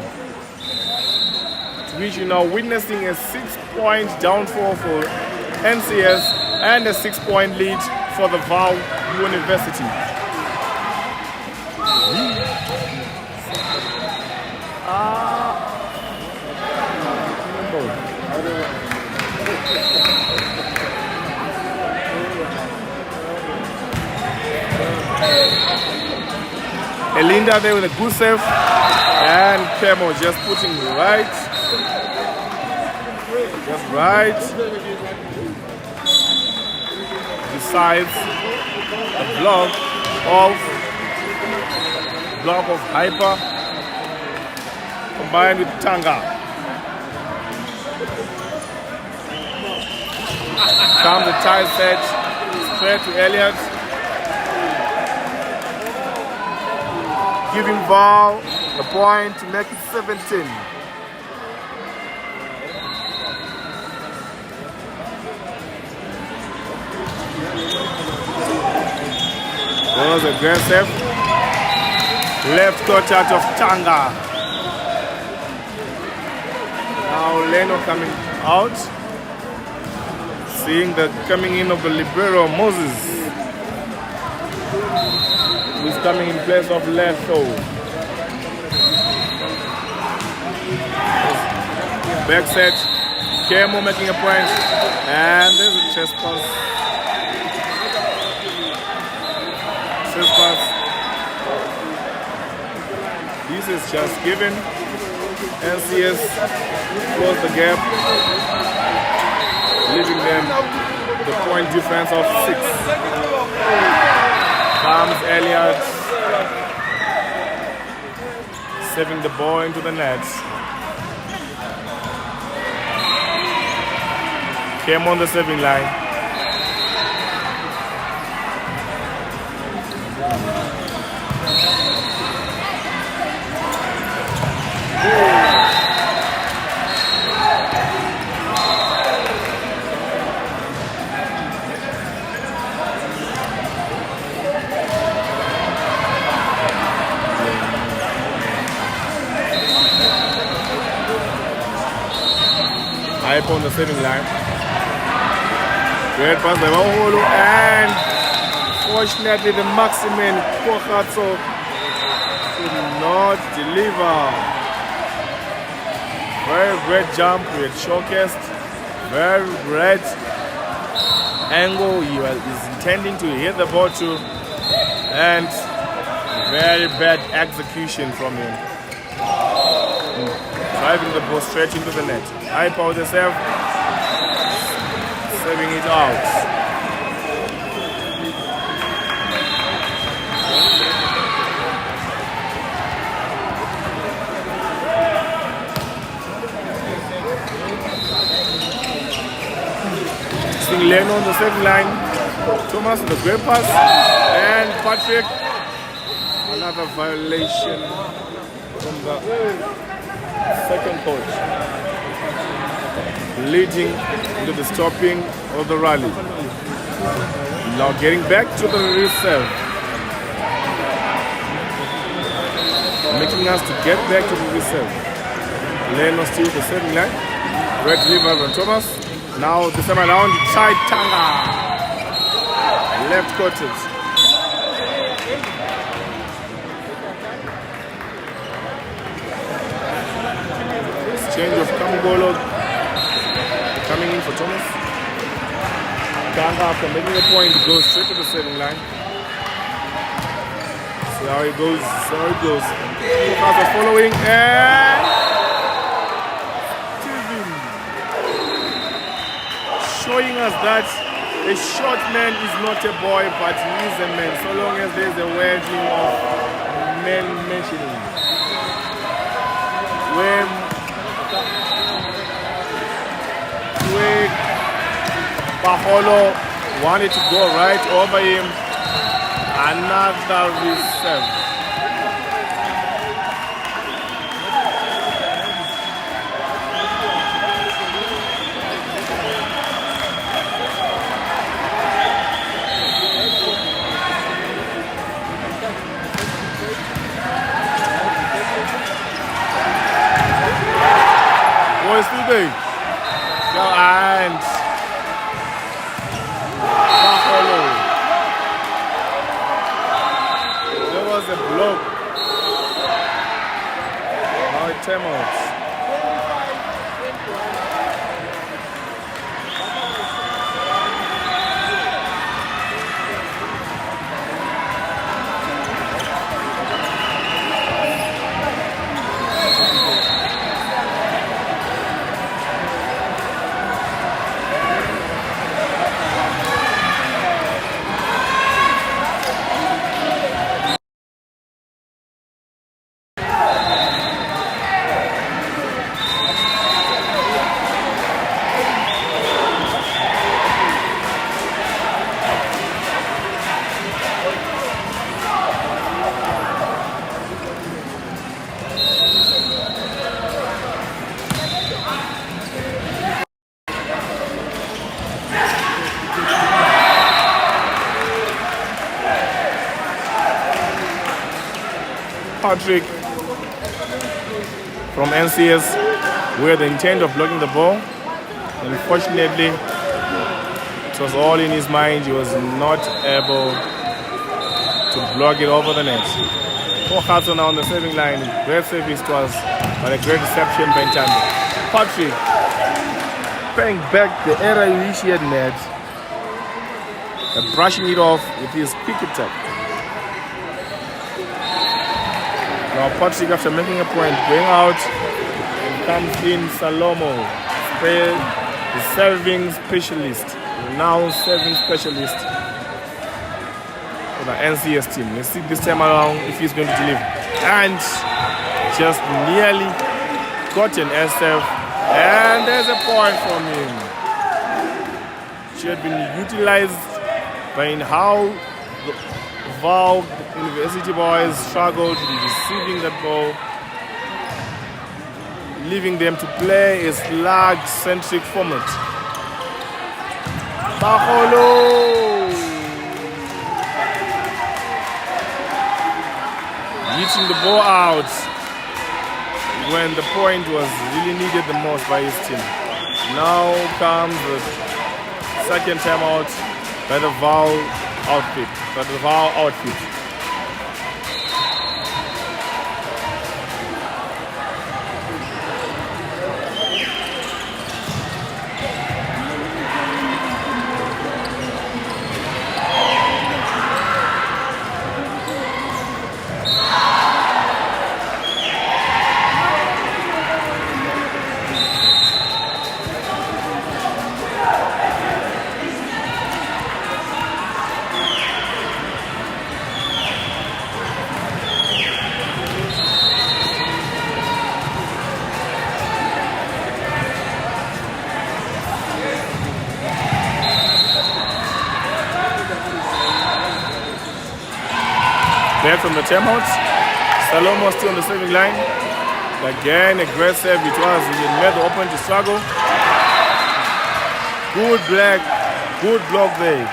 To which you're now witnessing a 6-point downfall for NCS and a 6-point lead for the Vaal University. Elinda there with a good save, and Kemo just putting just right besides the block of Hyper combined with Tanga. Comes the tight set straight to Elliot, giving Vaal a point to make it 17. There was aggressive left court out of Tanga. Now Leno coming out, seeing the coming in of the libero Moses, who is coming in place of Leto. Back set, Kemo making a point, and there's a chest pass. This is just given. NCS close the gap, leaving them the point difference of 6. Comes Elliot, saving the ball into the net. Came on the serving line. Hype on the serving line. Great pass by Maholo, and fortunately the Maximin Kohatso could not deliver. Very great jump. We had showcased. Very great angle. He is intending to hit the ball too. And very bad execution from him. Driving the ball straight into the net. High power the serve. Serving it out. Leno on the second line. Thomas with the great pass. And Patrick. Another violation from the second coach. Leading into the stopping of the rally. Now getting back to the reserve. Making us to get back to the reserve. Leno still the second line. Red River and Thomas. Now this time around, Chai Tanga. Left coated. Exchange of Kamugolo. Coming in for Thomas. Tanga after making a point goes straight to the setting line. See how it goes. See how it goes. Focus are following and showing us that a short man is not a boy, but he is a man, so long as there is a wording of men mentioning. When Baholo wanted to go right over him, another reserve. Today. Go and Buffalo. There was a block. Now it came out. Patrick from NCS with the intent of blocking the ball. Unfortunately, it was all in his mind. He was not able to block it over the net. Four Hudson now on the serving line. Great service was, but a great reception by Ntando. Patrick paying back the error he had made and brushing it off with his quick attack. Now Patrick, after making a point, going out, and comes in Salomo, the serving specialist, renowned serving specialist for the NCS team. Let's see this time around if he's going to deliver. And just nearly got an SF, and there's a point from him. She had been utilized by how the Vaal University boys struggled in receiving that ball, leaving them to play a slug-centric format. Baholo hitting the ball out when the point was really needed the most by his team. Now comes the second timeout by the Vaal outfit. back from the timeout. Salomo still on the serving line. Again, aggressive. It was. He made the opponent to struggle. Good block there.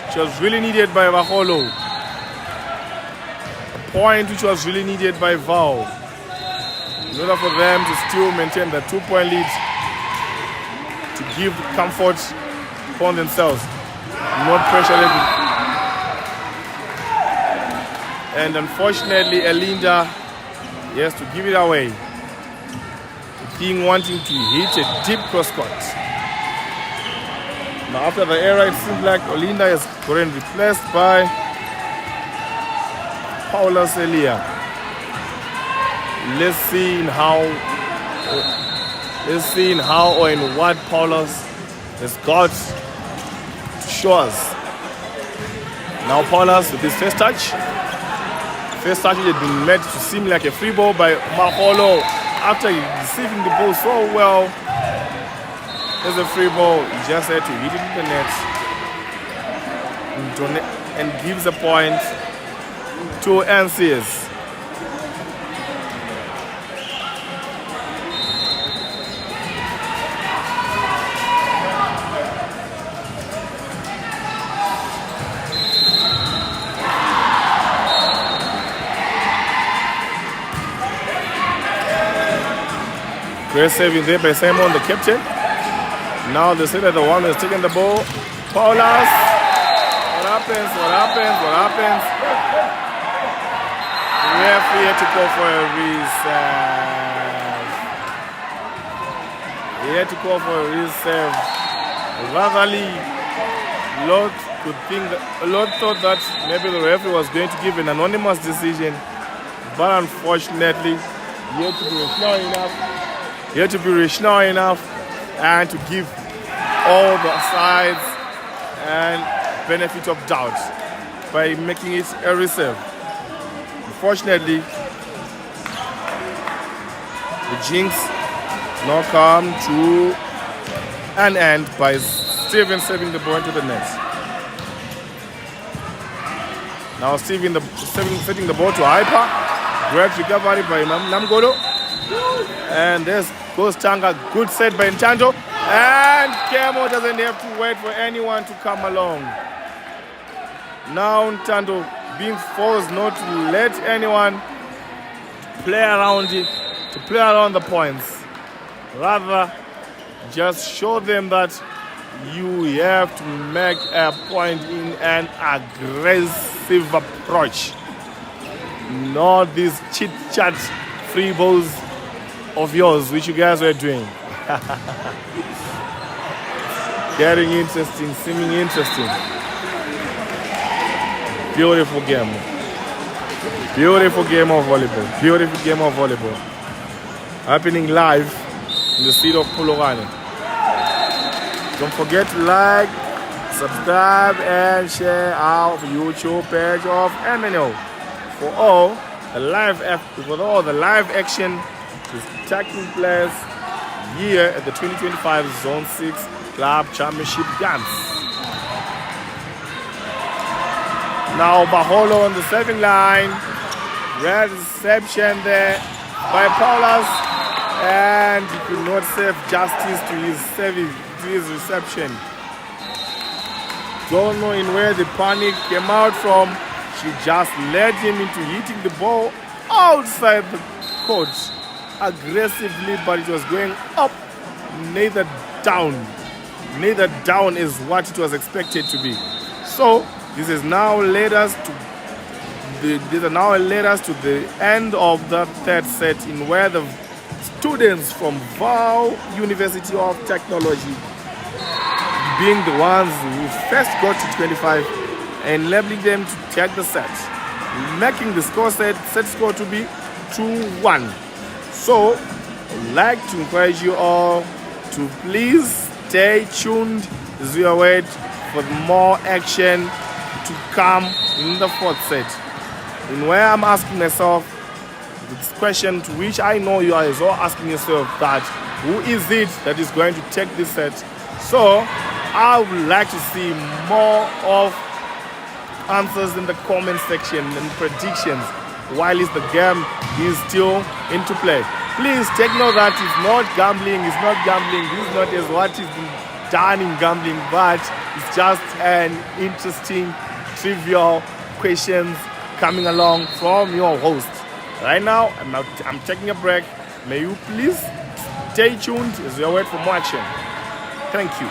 Which was really needed by Baholo. A point which was really needed by Vaal. In order for them to still maintain the 2-point lead, to give comfort upon themselves, not pressure them. And unfortunately, Elinda has to give it away. The King wanting to hit a deep cross-court. Now after the error, it seems like Olinda is currently replaced by Paula Celia. Let's see in how or in what Paulus has got to show us. Now Paulus with his first touch. First touch had been made to seem like a free ball by Maholo after receiving the ball so well. There's a free ball. He just had to hit it in the net and gives a point to NCS. Great saving there by Simon, the captain. Now they say that the one who is taking the ball. Paulus. What happens? The referee had to call for a reserve. Ratherly, Lord thought that maybe the referee was going to give an anonymous decision, but unfortunately, he had to be rational enough. And to give all the sides and benefit of doubt by making it a reserve. Unfortunately, the jinx now come to an end by Steven serving the ball into the net. Now Steven setting the ball to Hyper. Great recovery by Namgolo. And there's goes Tanga, good set by Ntando. And Kemo doesn't have to wait for anyone to come along. Now Ntando being forced not to let anyone play around the points. Rather, just show them that you have to make a point in an aggressive approach. Not these chit-chat free balls of yours, which you guys were doing. Getting interesting, seeming interesting. Beautiful game. Beautiful game of volleyball. Happening live in the city of Polokwane. Don't forget to like, subscribe, and share our YouTube page of MNO for all the live action is taking place here at the 2025 Zone 6 Club Championship Games. Now Baholo on the serving line. Great reception there by Paulus, and he could not serve justice to his reception. Don't know in where the panic came out from. She just led him into hitting the ball outside the court aggressively, but it was going up, neither down. Neither down is what it was expected to be. So this has now led us to the end of the third set, in where the students from Vaal University of Technology, being the ones who first got to 25, enabling them to take the set, making the set score to be 2-1. So I'd like to encourage you all to please stay tuned as we await for more action to come in the fourth set. And where I'm asking myself this question, to which I know you are also asking yourself, that who is it that is going to take this set? So I would like to see more of answers in the comment section and predictions while the game is still into play. Please take note that it's not gambling, it's not gambling, this is not as what is done in gambling, but it's just an interesting trivial questions coming along from your host. Right now, I'm taking a break. May you please stay tuned as we wait for more action. Thank you.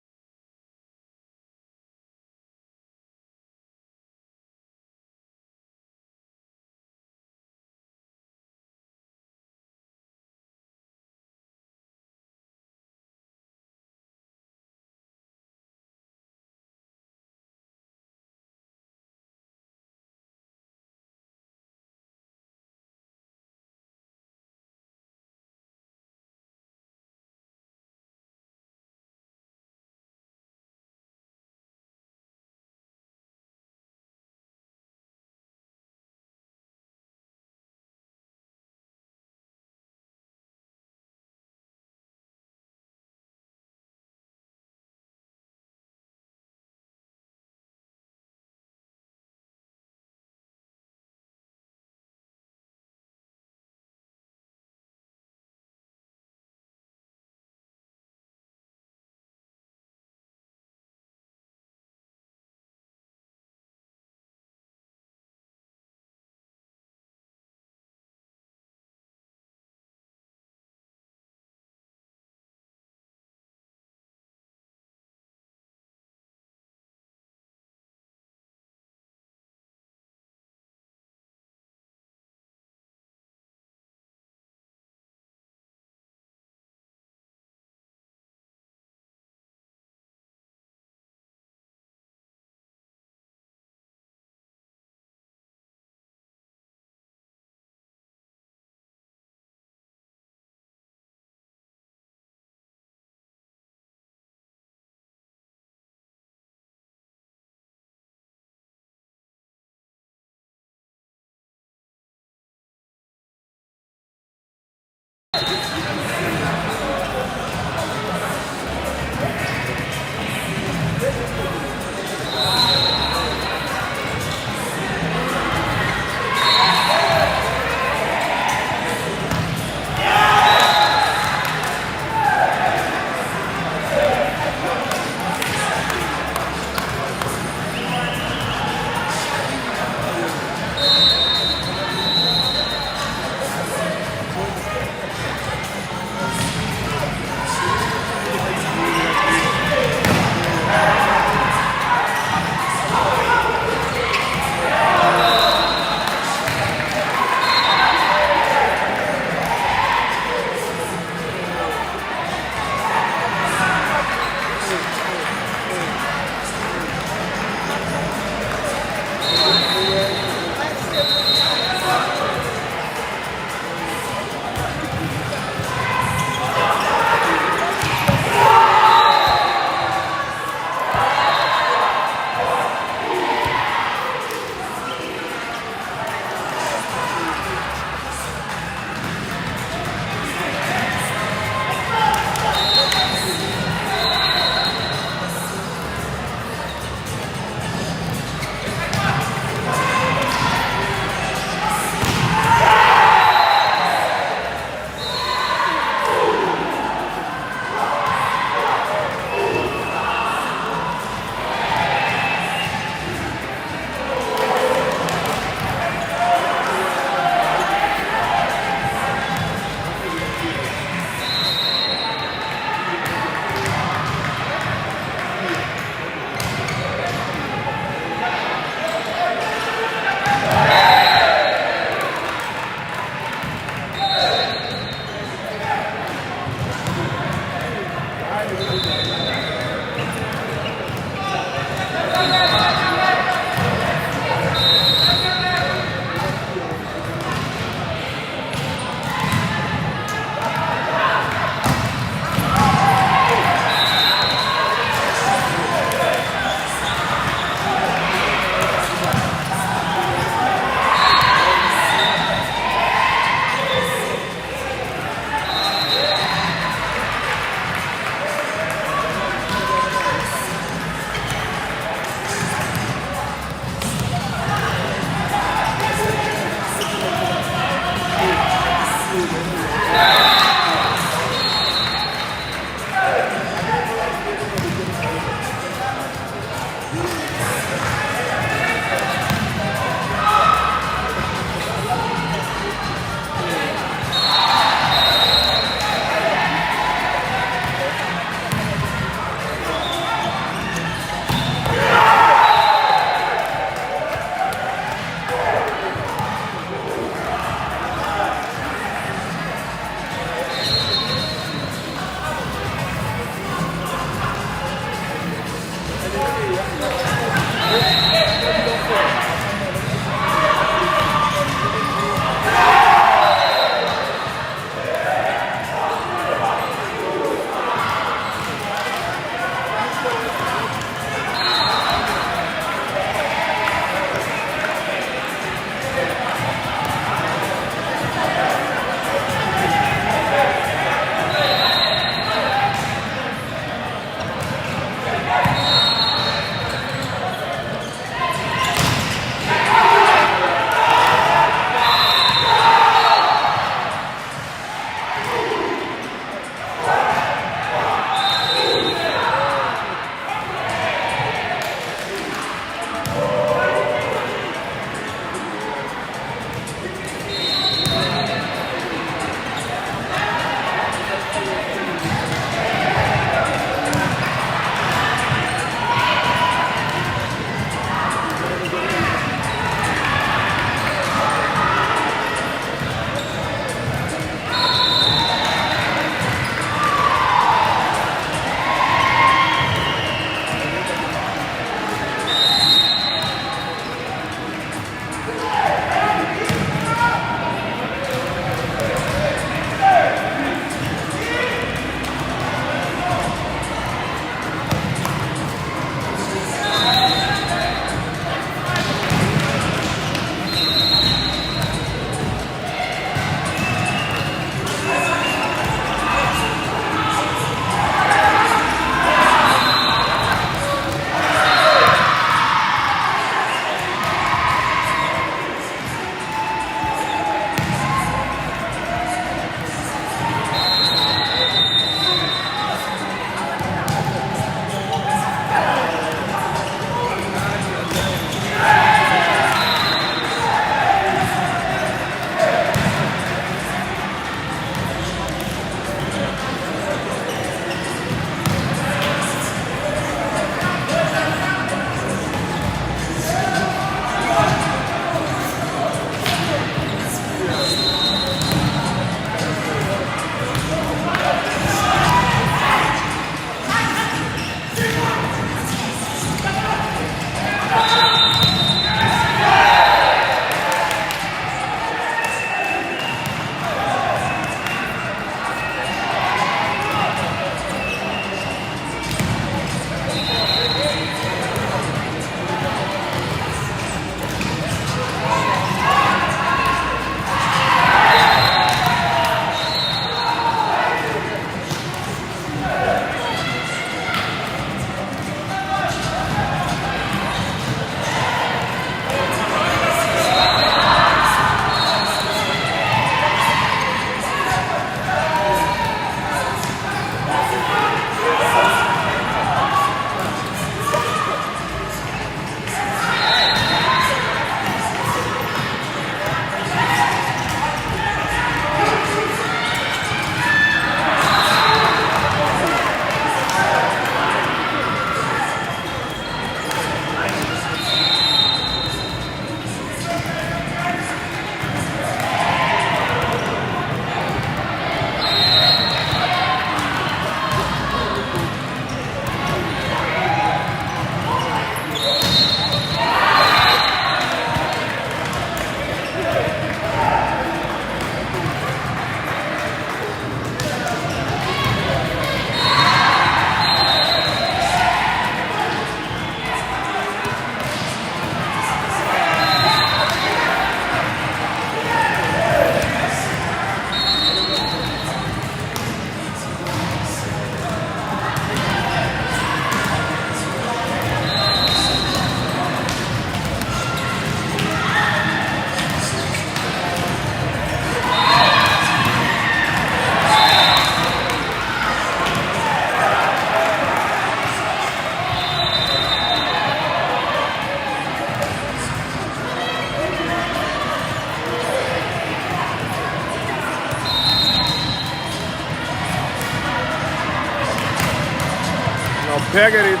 back at it.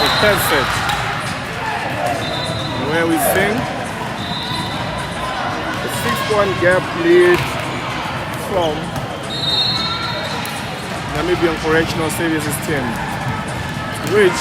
The third set. Where we sing a 6-point gap lead from Namibian Correctional Services team, which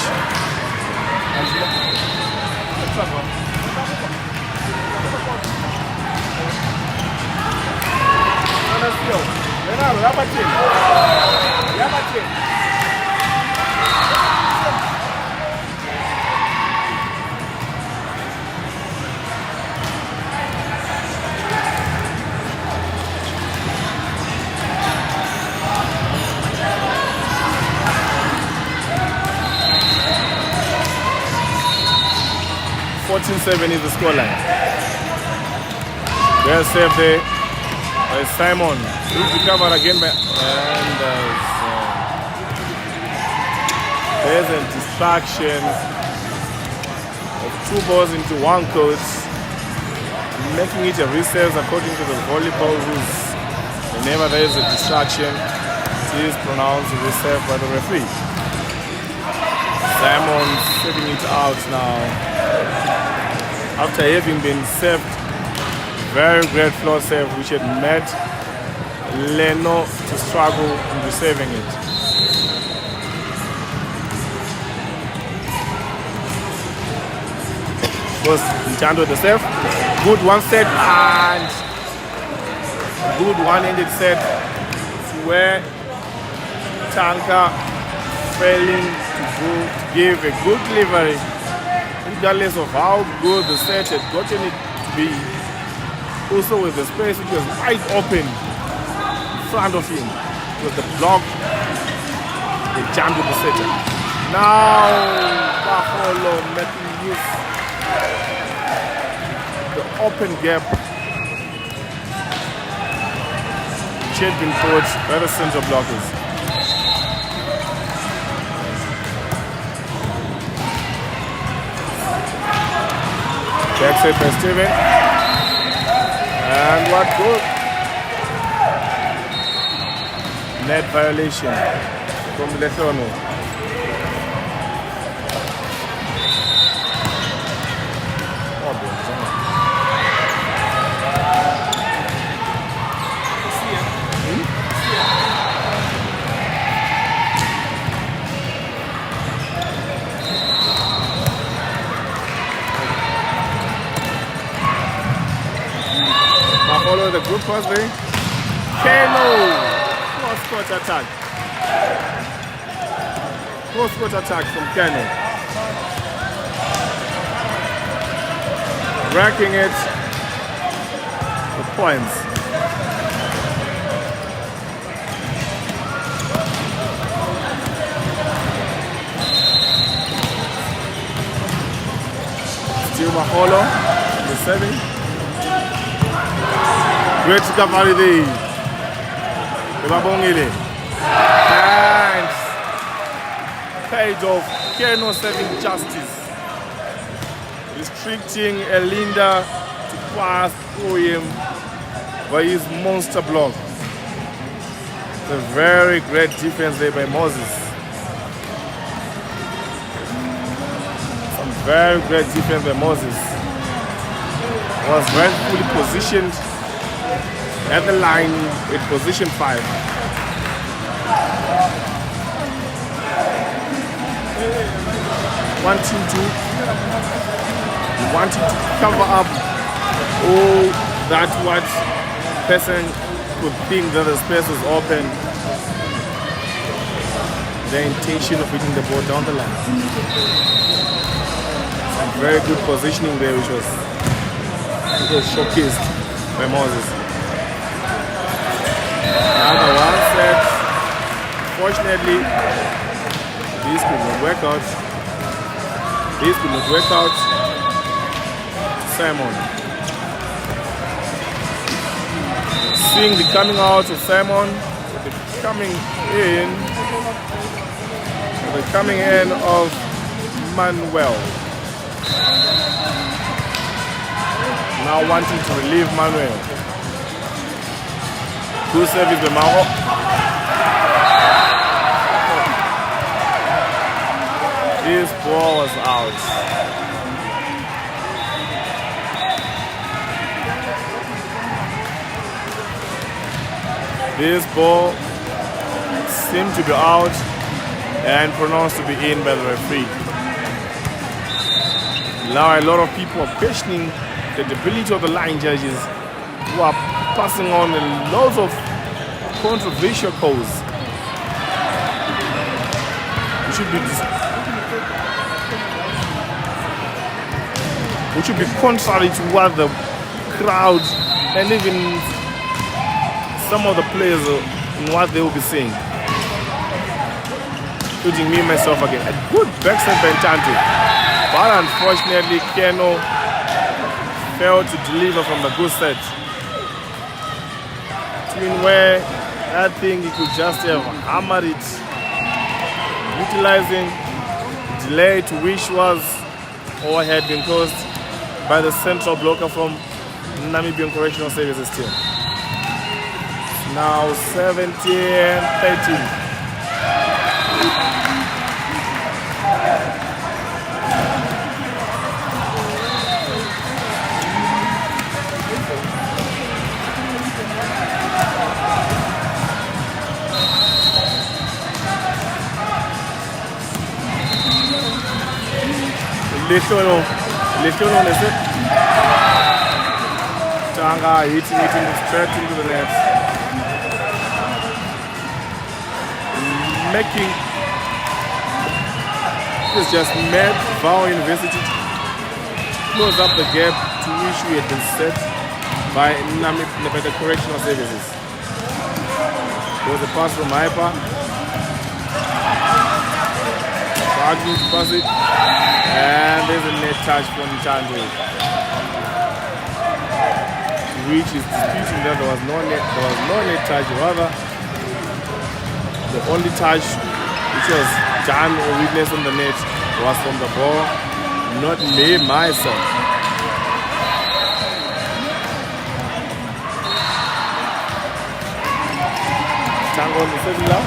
.7 is the scoreline. Well saved there by Simon. He's recovered again by, and there's a distraction of 2 balls into 1 court, making it a reserve according to the volleyball rules. Whenever there is a distraction, it is pronounced a reserve by the referee. Simon setting it out now. After having been served, very great floor serve which had made Leno to struggle in receiving it. Goes Ntando with the serve. Good one set and good one-handed set where Tanka failing to give a good delivery. Regardless of how good the set had gotten it to be, also with the space which was wide open in front of him, with the block, they jammed with the setter. Now Baholo making use the open gap which had been caught by the center blockers. Back set by Steven. And what goal? Net violation from Lethono. Follow the good pass there. Keno! Cross-court attack. Cross-court attack from Keno. Racking it with points. Still Maholo, the 7. Great recovery there. And page of Keno serving justice. Restricting Elinda to pass through him by his monster block. It's a very great defense there by Moses. Some very great defense by Moses. Was very fully positioned at the line with position 5. Wanting to cover up all that what person could think that the space was open. The intention of hitting the ball down the line. Some very good positioning there which was showcased by Moses. Another one set. Fortunately, this could not work out. This could not work out. Simon. Seeing the coming out of Simon, the coming in of Manuel. Now wanting to relieve Manuel. Good service by Mao. This ball was out. This ball seemed to be out and pronounced to be in by the referee. Now a lot of people are questioning the ability of the line judges who are passing on loads of controversial calls. Which should be contrary to what the crowd and even some of the players and what they will be saying. Including me myself again. A good backside by Ntante. But unfortunately Keno failed to deliver from the good set. Between where I think he could just have hammered it, utilizing delay to which was or had been caused by the central blocker from Namibian Correctional Services team. Now 17-13. Leshono is it? Tanga hitting it straight into the net. Making this just made Vaal University close up the gap to which we had been set by the Correctional Services. There was a pass from Hyper. Arguing to pass it. And there's a net touch from Ntando, which is disputing that there was no net touch. Rather, the only touch which was done or witnessed on the net was from the ball, not me myself. Tango on the second lap.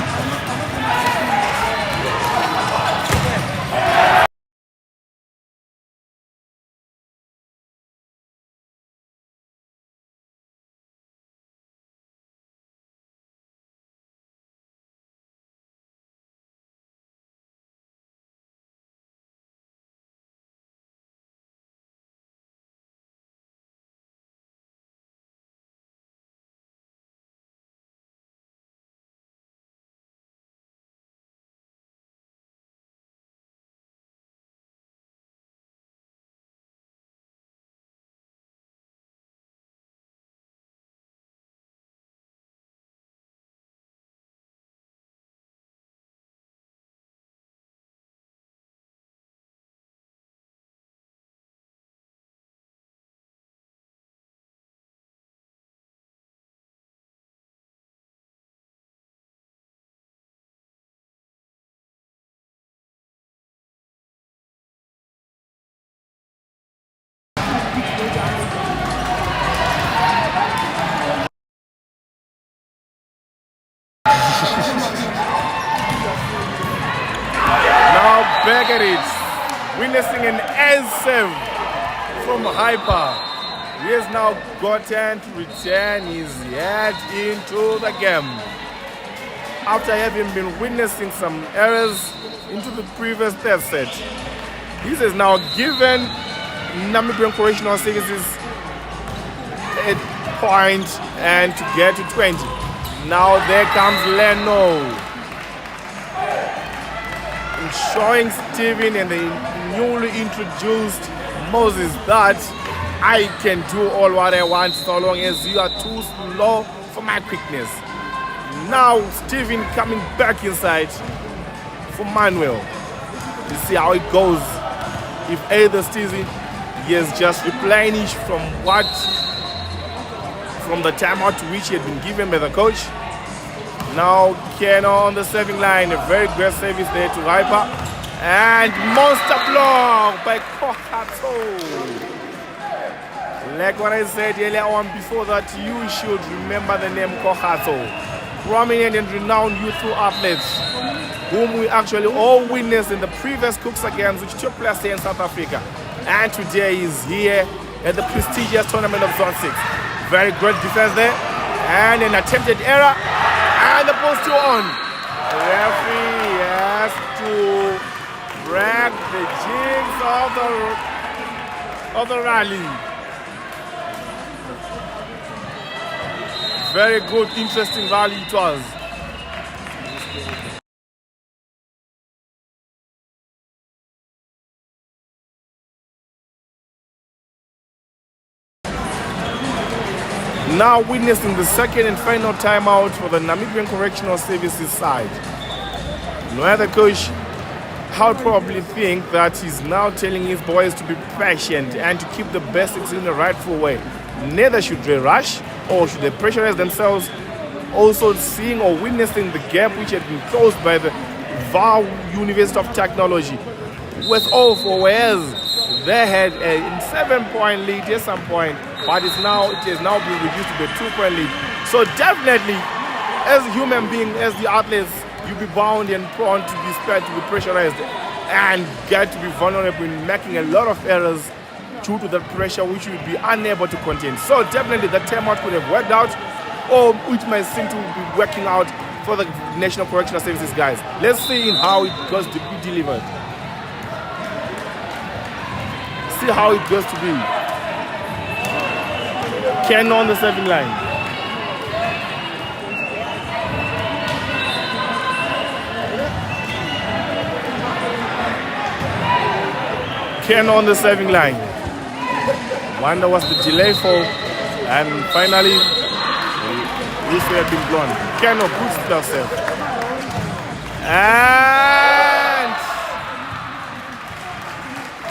Now back at it, witnessing an ace save from Hyper. He has now gotten to return his head into the game. After having been witnessing some errors into the previous third set, this has now given Namibian Correctional Services a point and to get to 20. Now there comes Leno, showing Steven and the newly introduced Moses that I can do all what I want so long as you are too slow for my quickness. Now Steven coming back inside for Manuel. You see how it goes. If either Steven he has just replenished from the timeout to which he had been given by the coach. Now Keno on the serving line, a very great service there to Hyper. And monster block by Kohato. Like what I said earlier on before that, you should remember the name Kohato. prominent and renowned youthful athletes whom we actually all witnessed in the previous Cooksa Games which took place here in South Africa. And today is here at the prestigious tournament of Zone 6. Very good defense there. And an attempted error. And the ball still on. The referee has to break the jinx of the rally. Very good, interesting rally it was. Now witnessing the second and final timeout for the Namibian Correctional Services side. No, the coach, I would probably think that he's now telling his boys to be patient and to keep the basics in the rightful way. Neither should they rush or should they pressurize themselves. Also seeing or witnessing the gap which had been closed by the Vaal University of Technology with all four, whereas they had a 7-point lead at some point, but it has now been reduced to a 2-point lead. So definitely, as a human being, as the athletes, you'll be bound and prone to be spread, to be pressurized, and get to be vulnerable in making a lot of errors due to the pressure which you would be unable to contain. So definitely the timeout could have worked out, or which might seem to be working out for the National Correctional Services guys. Let's see how it goes to be delivered. See how it goes to be. Ken on the serving line. Ken on the serving line. Wonder what's the delay for, and finally this way had been blown. Ken boots herself. And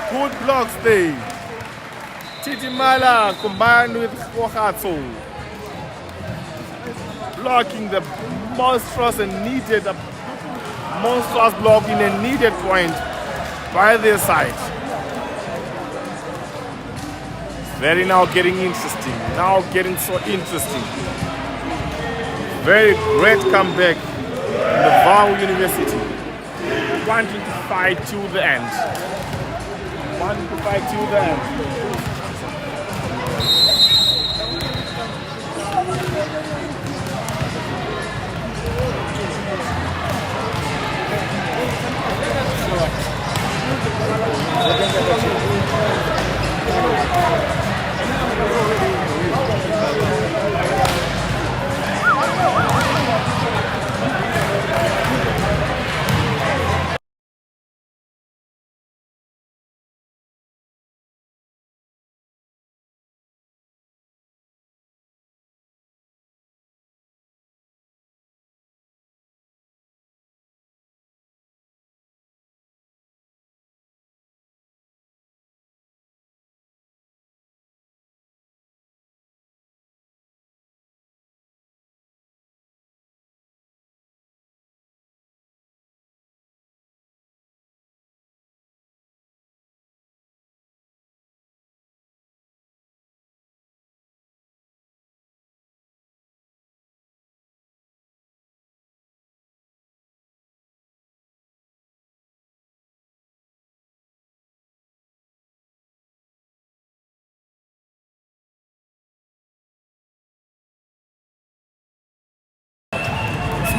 good blocks there. Titimala combined with Kohatso. Blocking the monstrous and needed, a monstrous block in a needed point by their side. Very now getting interesting. Now getting so interesting. Very great comeback in the Vaal University. Wanting to fight to the end. Wanting to fight to the end.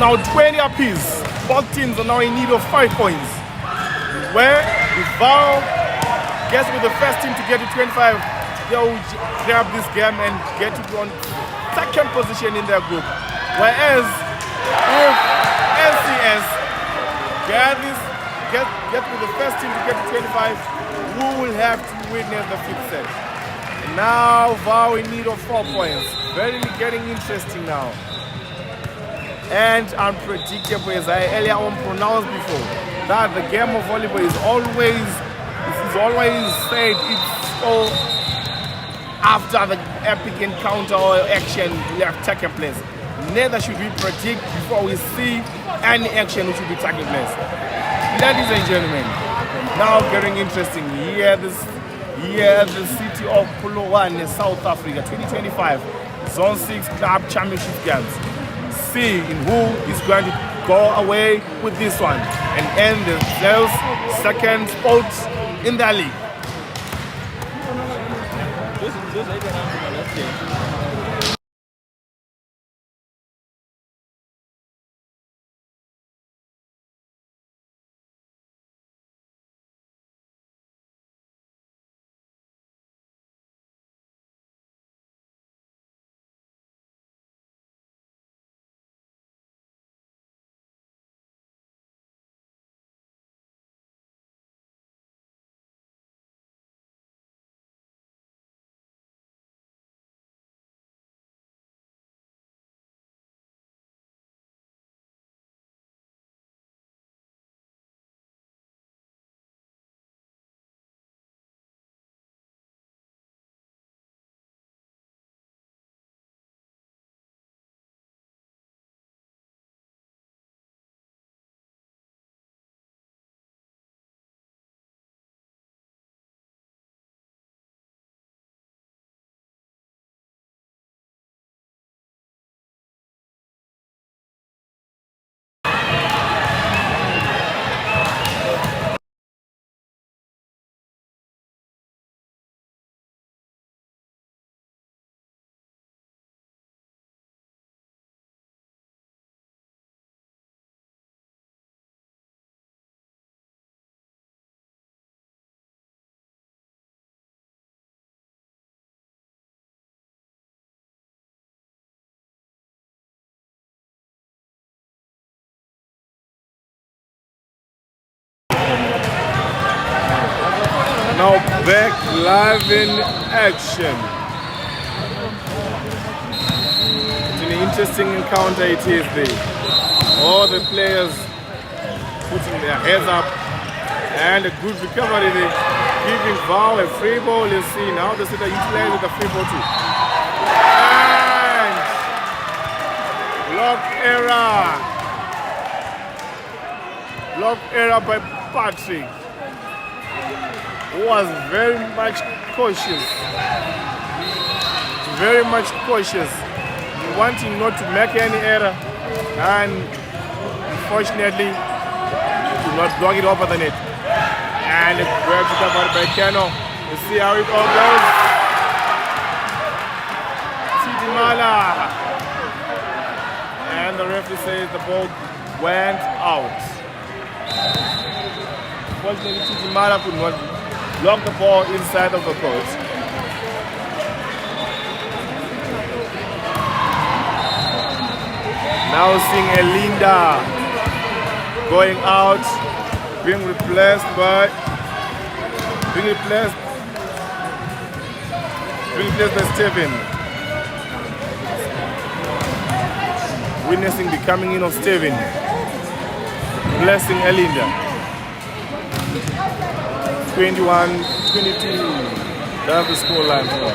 Now 20 apiece. Both teams are now in need of 5 points. Where if Vaal gets with the first team to get to 25, they'll grab this game and get to on second position in their group. Whereas if NCS get with the first team to get to 25, who will have to witness the fifth set? Now Vaal in need of 4 points. Very getting interesting now. And unpredictable, as I earlier on pronounced before, that the game of volleyball is always said it's all after the epic encounter or action will have taken place. Neither should we predict before we see any action which will be taking place. Ladies and gentlemen, now getting interesting. Here the city of Polokwane, South Africa, 2025 Zone 6 Club Championship Games. see in who is going to go away with this one and end themselves second spot in the league. Now back live in action. It's an interesting encounter it is there. All the players putting their heads up and a good recovery there. Giving Vaal a free ball. You see now the center utilizing the free ball too. And block error. Block error by Patrick, who was very much cautious, wanting not to make any error, and unfortunately did not block it over the net. And it's great recovered by Keno. You see how it all goes. Tidimala. And the referee says the ball went out. Unfortunately, Tidimala could not block the ball inside of the court. Now seeing Elinda going out, being replaced by Steven. Witnessing the coming in of Steven, blessing Elinda. 21-22. That's the score line for us.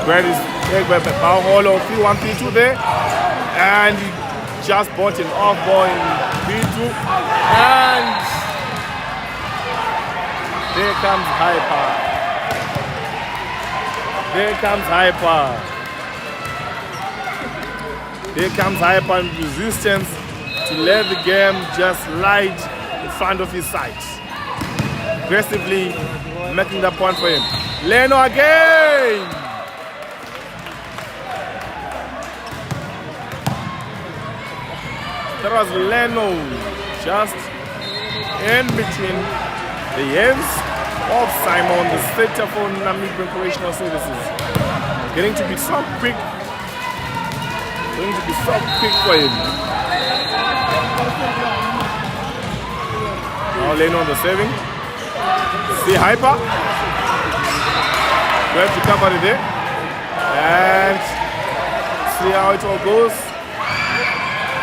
Great is take by Paolo, 3-1-3-2 there. And he just bought an off ball in B2. And there comes Hyper. There comes Hyper and resistance to let the game just slide in front of his sight. Aggressively making the point for him. Leno again! That was Leno just in between the ends of Simon, the center for Namibian Correctional Services. Getting to be so quick. For him. Now Leno on the saving. See Hyper. Great recovery there. And see how it all goes.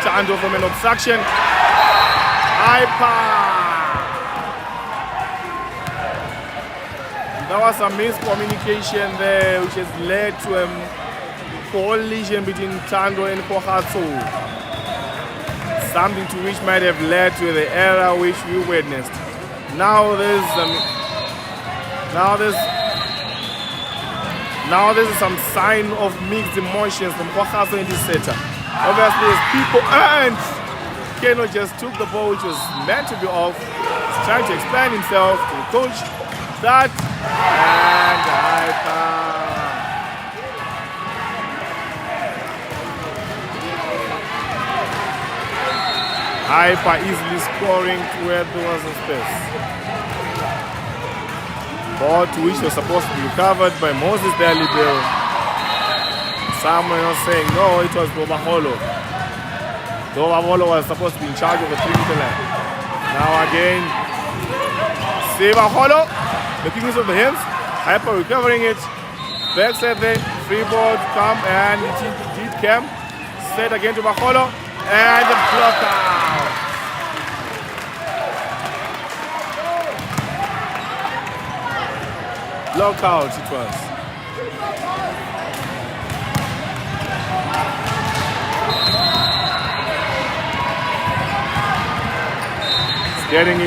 Chando from an obstruction. Hyper. There was some miscommunication there, which has led to a collision between Tando and Kohatsu. Something to which might have led to the error which we witnessed. Now Now this is some sign of mixed emotions from Kwakhaso in this setter. Obviously there's people, and Keno just took the ball which was meant to be off. He's trying to explain himself to the coach. That and Hyper easily scoring to where there was a space. Ball to which was supposed to be recovered by Moses Dalibel. Someone was saying no, it was Bobaholo. Bobaholo was supposed to be in charge of the 3-meter line. Now again, Bobaholo making use of the hands. Hyper recovering it. Backside there, free ball to come and it did come. Set again to Bobaholo and the blocker. Lockout it was. It's getting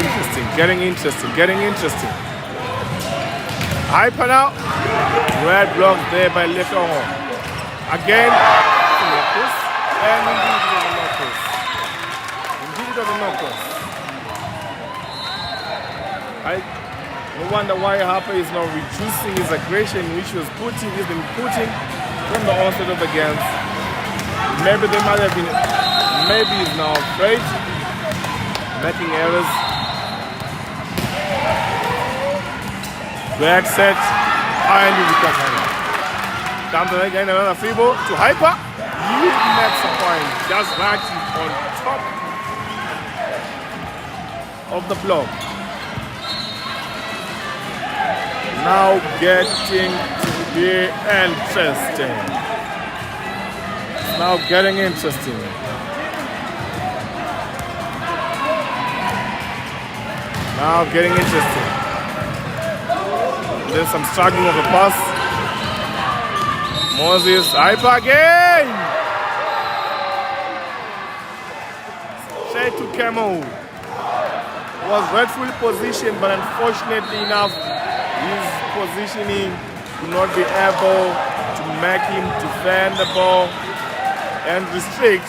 interesting. Hyper now. Red block there by Lekongo. Again. And indeed it was a knock. No wonder why Harper is now reducing his aggression, which he's been putting from the onset of the games. Maybe they might have been, maybe he's now afraid, making errors. Back set, and he recovers. Comes again, another free ball to Hyper. He makes a point, just right on top of the block. Now getting to be interesting. Now getting interesting. There's some struggling of the pass. Moses, Hyper again. Straight to Camo. Was rightfully positioned, but unfortunately enough, his positioning to not be able to make him defend the ball and restrict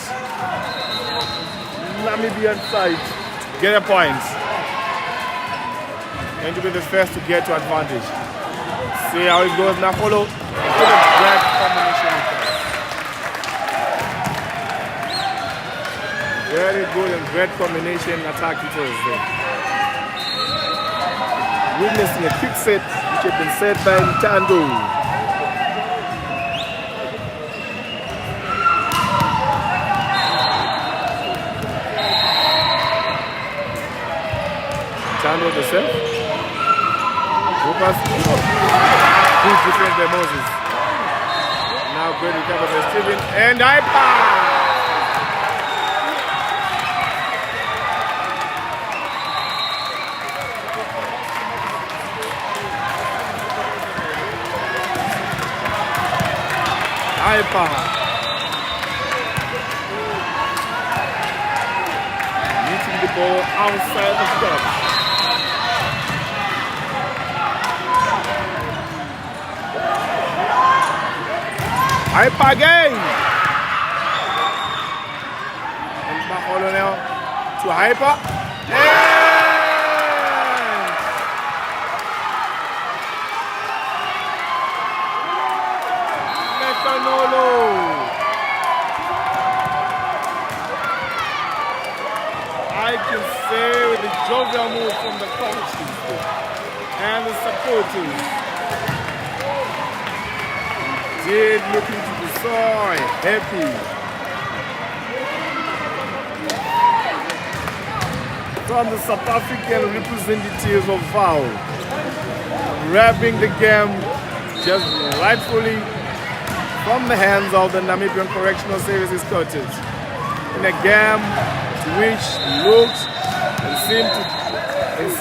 Namibian side to get a point and to be the first to get to advantage. See how it goes now. Follow the great combination. Very good and great combination attack it was there. Witnessing a quick set which had been set by Ntando. Ntando the set. Good defense by Moses. Now good recover by Steven and Hyper. Meeting the ball outside the stop. Hyper again. And Maholo now to Hyper. I can say with the jovial mood from the coaches and the supporters, did looking to be so happy. From the South African representatives of Vaal, grabbing the game just rightfully from the hands of the Namibian Correctional Services coaches in a game which looked and seemed as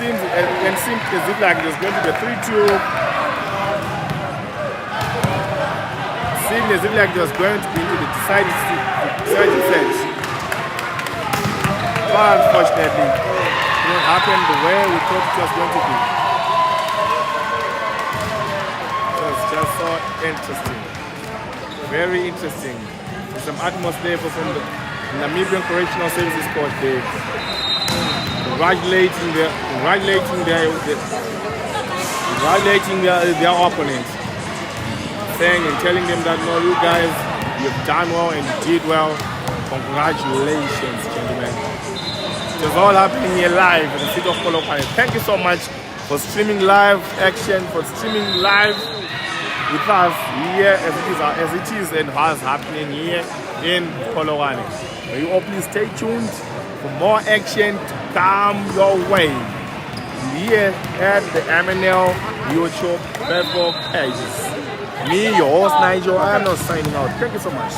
if like it was going to be a 3-2. Seemed as if like it was going to be into the decided set. But unfortunately, it didn't happen the way we thought it was going to be. It was just so interesting. Very interesting. There's some atmosphere from the Namibian Correctional Services Court there. Congratulating their opponents. Saying and telling them that no, you guys, you've done well and you did well. Congratulations, gentlemen. It was all happening here live in the city of Polokwane. Thank you so much for streaming live action, for streaming live with us here as it is and what's happening here in Polokwane. May you all please stay tuned for more action to come your way here at the MNL YouTube Facebook pages. Me, your host Nigel, I am not signing out. Thank you so much.